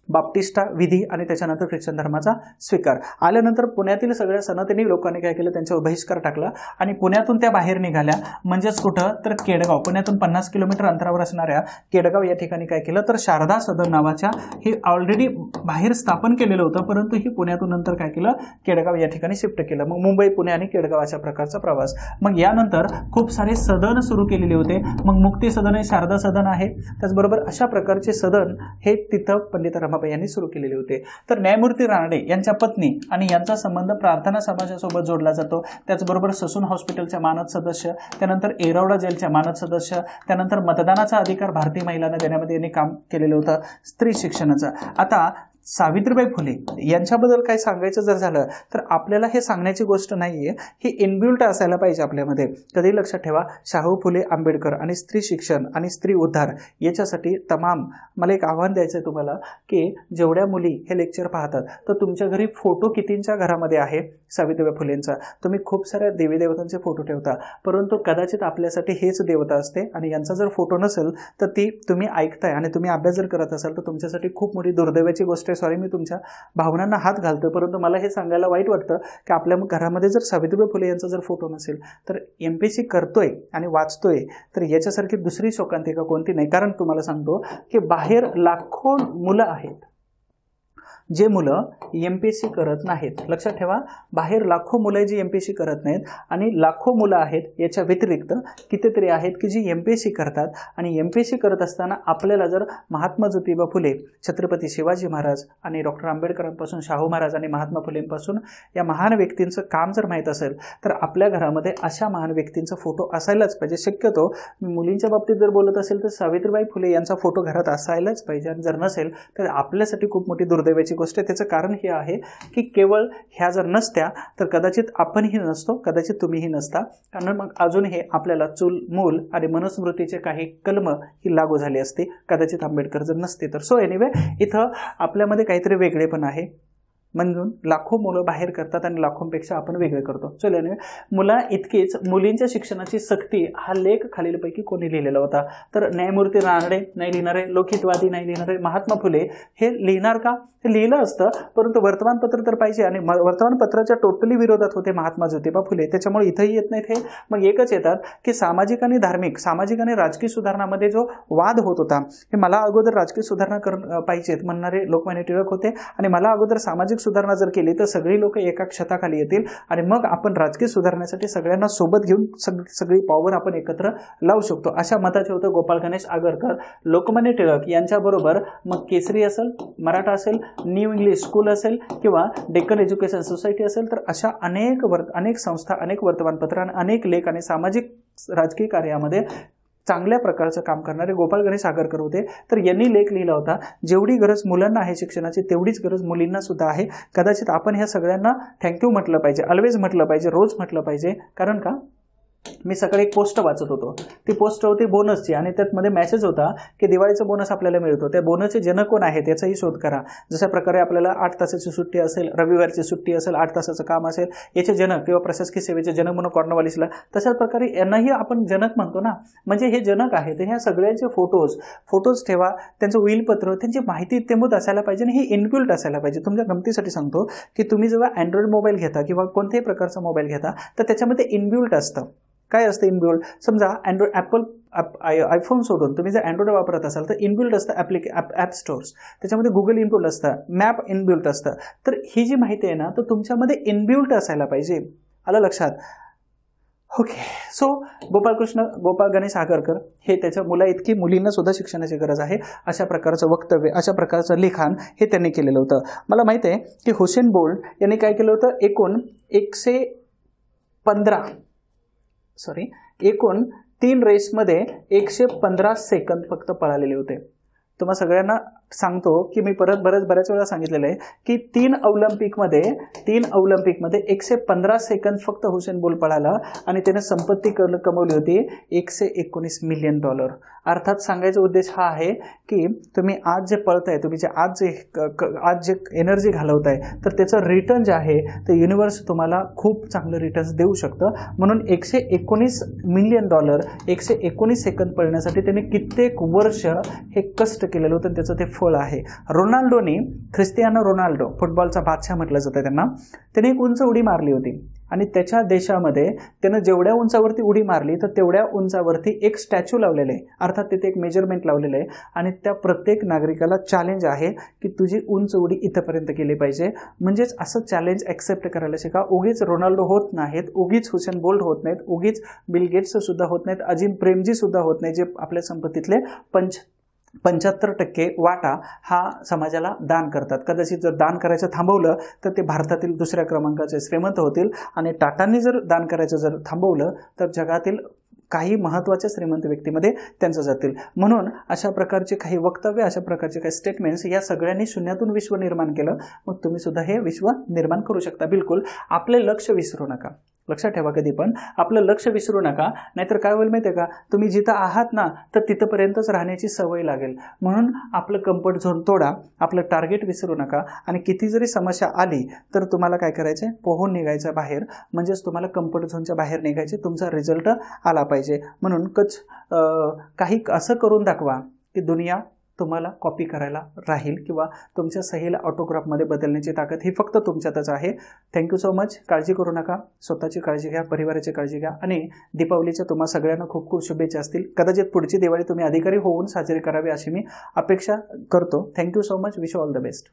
Speaker 2: बाप्टिस्टा विधी आणि त्याच्यानंतर ख्रिश्चन धर्माचा स्वीकार. आल्यानंतर पुण्यातील सगळ्या सनातनी लोकांनी काय केलं, त्यांच्यावर बहिष्कार टाकला आणि पुण्यातून त्या बाहेर निघाल्या. म्हणजेच कुठं तर केडगाव, पुण्यातून 50 किलोमीटर अंतरावर असणाऱ्या केडगाव या ठिकाणी काय केलं तर शारदा सदन नावाच्या, हे ऑलरेडी बाहेर स्थापन केलेलं होतं, परंतु ही पुण्यातून नंतर काय केलं केडगाव या ठिकाणी शिफ्ट केलं. मग मुंबई, पुणे आणि केडगाव अशा प्रकारचा प्रवास. मग यानंतर खूप सारे सदन सुरू केलेले होते. मग मुक्ती सदन आहे, शारदा सदन आहे, त्याचबरोबर अशा प्रकारचे सदन हे तिथं पंडिता रमाबाई यांनी सुरू केलेले होते. तर न्यायमूर्ती रानडे यांच्या पत्नी आणि यांचा संबंध प्रार्थना समाजासोबत जोडला जातो. त्याचबरोबर ससून हॉस्पिटलच्या मानद सदस्य, त्यानंतर एरवडा जेलच्या मानद सदस्य, त्यानंतर मतदानाचा अधिकार भारतीय महिलांना देण्यामध्ये यांनी काम केलेलं होतं, स्त्री शिक्षणाचं. आता सावित्रीबाई फुले यांच्याबद्दल काय सांगायचं जर झालं तर आपल्याला हे सांगण्याची गोष्ट नाहीये, ही इनबिल्ट असायला पाहिजे आपल्यामध्ये. कधी लक्षात ठेवा, शाहू फुले आंबेडकर आणि स्त्री शिक्षण आणि स्त्री उद्धार याच्यासाठी मला एक आव्हान द्यायचं आहे तुम्हाला की जेवढ्या मुली हे लेक्चर पाहतात तर तुमच्या घरी फोटो कितींच्या घरामध्ये आहे सावित्रीबाई फुलेंचा? तुम्ही खूप साऱ्या देवी देवतांचे फोटो ठेवता, परंतु कदाचित आपल्यासाठी हेच देवता असते आणि यांचा जर फोटो नसेल तर ती तुम्ही ऐकताय आणि तुम्ही अभ्यास जर करत असाल तर तुमच्यासाठी खूप मोठी दुर्दैवाची गोष्ट. सॉरी, मी तुमच्या भावनांना हात घालतो, परंतु मला हे सांगायला वाईट वाटतं की आपल्या घरामध्ये जर सावित्रीबाई फुले यांचा जर फोटो नसेल तर MPSC करतोय आणि वाचतोय तर याच्यासारखी दुसरी शोकांतिका कोणती नाही. कारण तुम्हाला सांगतो की बाहेर लाखो मुलं आहेत जे मुलं MPSC करत नाहीत. लक्षात ठेवा, बाहेर लाखो मुलं आहेत जी MPSC करत नाहीत आणि लाखो मुलं आहेत याच्या व्यतिरिक्त कितीतरी आहेत की जी MPSC करतात. आणि MPSC करत असताना आपल्याला जर महात्मा ज्योतिबा फुले, छत्रपती शिवाजी महाराज आणि डॉक्टर आंबेडकरांपासून शाहू महाराज आणि महात्मा फुलेंपासून या महान व्यक्तींचं काम जर माहीत असेल तर आपल्या घरामध्ये अशा महान व्यक्तींचा फोटो असायलाच पाहिजे. शक्यतो मी मुलींच्या बाबतीत जर बोलत असेल तर सावित्रीबाई फुले यांचा फोटो घरात असायलाच पाहिजे. आणि जर नसेल तर आपल्यासाठी खूप मोठी दुर्दैवाची गोष्ट. त्याचं कारण हे आहे की केवळ ह्या जर नसत्या तर कदाचित आपणही नसतो, कदाचित तुम्हीही नसता, कारण मग अजून हे आपल्याला चूल मूल आणि मनुस्मृतीचे काही कलम ही लागू झाली असते कदाचित आंबेडकर जर नसते तर. सो एनिवे, इथं आपल्यामध्ये काहीतरी वेगळेपण आहे. म्हणून लाखो मुलं बाहेर करतात आणि लाखोंपेक्षा आपण वेगळे करतो. चल, मुला इतकीच मुलींच्या शिक्षणाची सक्ती हा लेख खालीलपैकी कोणी लिहिलेला होता? तर न्यायमूर्ती रानडे नाही लिहिणारे, लोकहितवादी नाही लिहिणारे, महात्मा फुले हे लिहिणार का? हे लिहिलं असतं, परंतु वर्तमानपत्र तर पाहिजे आणि वर्तमानपत्राच्या टोटली विरोधात होते महात्मा ज्योतिबा फुले, त्याच्यामुळे इथंही येत नाहीत हे. मग एकच येतात की सामाजिक आणि धार्मिक, सामाजिक आणि राजकीय सुधारणामध्ये जो वाद होत होता, हे मला अगोदर राजकीय सुधारणा पाहिजेत म्हणणारे लोकमान्य टिळक होते आणि मला अगोदर सामाजिक सुधारणा जर केली तर सगळी लोक एका छताखाली येतील आणि मग आपण राजकीय सुधारण्यासाठी सगळ्यांना सोबत घेऊन सगळी पॉवर आपण एकत्र लावू शकतो, अशा मताचे होते गोपाळ गणेश आगरकर. लोकमान्य टिळक यांच्याबरोबर मग केसरी असेल, मराठा असेल, न्यू इंग्लिश स्कूल असेल किंवा डेक्कन एज्युकेशन सोसायटी असेल, तर अशा अनेक संस्था, अनेक वर्तमानपत्र आणि अनेक लेख आणि सामाजिक राजकीय कार्यामध्ये चांगल्या प्रकारचं काम करणारे गोपाळ गणेश आगरकर होते. तर यांनी लेख लिहिला होता, जेवढी गरज मुलांना आहे शिक्षणाची तेवढीच गरज मुलींना सुद्धा आहे. कदाचित आपण ह्या सगळ्यांना थँक्यू म्हटलं पाहिजे, ऑलवेज म्हटलं पाहिजे, रोज म्हटलं पाहिजे. कारण का? मी सकाळी एक पोस्ट वाचत होतो, ती पोस्ट होती बोनसची आणि त्यामध्ये मेसेज होता की दिवाळीचा बोनस आपल्याला मिळतो, त्या बोनसचे जनक कोण आहेत याचाही शोध करा. जशा प्रकारे आपल्याला 8 तासाची सुट्टी असेल, रविवारची सुट्टी असेल, 8 तासाचं काम असेल, याचे जनक किंवा प्रशासकीय सेवेचे जनक म्हणून कॉर्नवालिसला, तशाच प्रकारे यांनाही आपण जनक म्हणतो ना. म्हणजे हे जनक आहेत, ह्या सगळ्यांचे फोटोज ठेवा, त्यांचं विलपत्र, त्यांची माहिती इत्यंभूत असायला पाहिजे आणि हे इनबिल्ट असायला पाहिजे. तुमच्या गमतीसाठी सांगतो की तुम्ही जेव्हा अँड्रॉइड मोबाईल घेता किंवा कोणत्याही प्रकारचा मोबाईल घेता तर त्याच्यामध्ये इनबिल्ट असतं. काय असतं इनबिल्ट? समजा अँड्रॉइड आयफोन सोडून तुम्ही जर अँड्रॉइड वापरत असाल तर इनबिल्ट असतं ॲप स्टोअर्स, त्याच्यामध्ये गुगल इनबिल्ट असतं, मॅप इनबिल्ट असतं. तर ही जी माहिती आहे ना तर तुमच्यामध्ये इनबिल्ट असायला पाहिजे. आलं लक्षात? ओके. सो गोपाळ गणेश आगरकर हे त्याच्या मुला इतकी मुलींना सुद्धा शिक्षणाची गरज आहे अशा प्रकारचं वक्तव्य, अशा प्रकारचं लिखाण हे त्यांनी केलेलं होतं. मला माहिती आहे की हुसेन बोल्ट यांनी काय केलं होतं, एकूण 3 रेसमध्ये 115 सेकंद फक्त पळालेले होते. तुम्हा सगळ्यांना सांगतो की मी बऱ्याच वेळा सांगितलेलं आहे की 3 ऑलिम्पिकमध्ये 115 सेकंद फक्त हुसेन बोल्ट पळाला आणि त्याने संपत्ती कमवली होती $119 मिलियन. अर्थात सांगायचा उद्देश हा आहे की तुम्ही आज जे पळताय, तुम्ही जे आज जे एनर्जी घालवताय तर त्याचं रिटर्न जे आहे ते युनिव्हर्स तुम्हाला खूप चांगलं रिटर्न्स देऊ शकतं. म्हणून $119 मिलियन 119 सेकंद पळण्यासाठी त्याने कित्येक वर्ष हे कष्ट केलेलं होतं, त्याचं ते फळ आहे. क्रिस्टियानो रोनाल्डो, फुटबॉलचा बादशाह म्हटलं जातं त्यांना, त्याने एक उंच उडी मारली होती आणि त्याच्या देशामध्ये त्यानं जेवढ्या उंचावरती उडी मारली तर तेवढ्या उंचावरती एक स्टॅच्यू लावलेलं आहे. अर्थात तिथे एक मेजरमेंट लावलेलं आहे आणि त्या प्रत्येक नागरिकाला चॅलेंज आहे की तुझी उंच उडी इथपर्यंत केली पाहिजे. म्हणजेच असं चॅलेंज ॲक्सेप्ट करायला शिका. उगीच रोनाल्डो होत नाहीत, उगीच हुसेन बोल्ट होत नाहीत, उगीच बिल गेट्स सुद्धा होत नाहीत, अजिम प्रेमजी सुद्धा होत नाही, जे आपल्या संपत्तीतले 75% वाटा हा समाजाला दान करतात. कदाचित जर दान करायचं थांबवलं तर ते भारतातील 2ऱ्या क्रमांकाचे श्रीमंत होतील आणि टाटांनी जर दान करायचं जर थांबवलं तर जगातील काही महत्त्वाच्या श्रीमंत व्यक्तीमध्ये त्यांचं जातील. म्हणून अशा प्रकारचे काही वक्तव्य, अशा प्रकारचे काही स्टेटमेंट्स या सगळ्यांनी शून्यातून विश्व निर्माण केलं. मग तुम्ही सुद्धा हे विश्व निर्माण करू शकता. बिलकुल आपले लक्ष विसरू नका. लक्षात ठेवा, कधी पण आपलं लक्ष विसरू नका, नाहीतर काय होईल माहिती आहे का, तुम्ही जिथं आहात ना तर तिथंपर्यंतच राहण्याची सवय लागेल. म्हणून आपलं कम्फर्ट झोन तोडा, आपलं टार्गेट विसरू नका आणि किती जरी समस्या आली तर तुम्हाला काय करायचं आहे, पोहून निघायचं बाहेर. म्हणजेच तुम्हाला कम्फर्ट झोनच्या बाहेर निघायचे, तुमचा रिझल्ट आला पाहिजे. म्हणून काही असं करून दाखवा की दुनिया तुम्हाला कॉपी करायला राहील किंवा तुमच्या सहीला ऑटोग्राफमध्ये बदलण्याची ताकद ही फक्त तुमच्यातच आहे. Thank you so much. काळजी करू नका, स्वतःची काळजी घ्या, परिवाराची काळजी घ्या आणि दीपावलीच्या तुम्हा सगळ्यांना खूप खूप शुभेच्छा असतील. कदाचित पुढची दिवाळी तुम्ही अधिकारी होऊन साजरी करावी अशी मी अपेक्षा करतो. Thank you so much. Wish you all the best.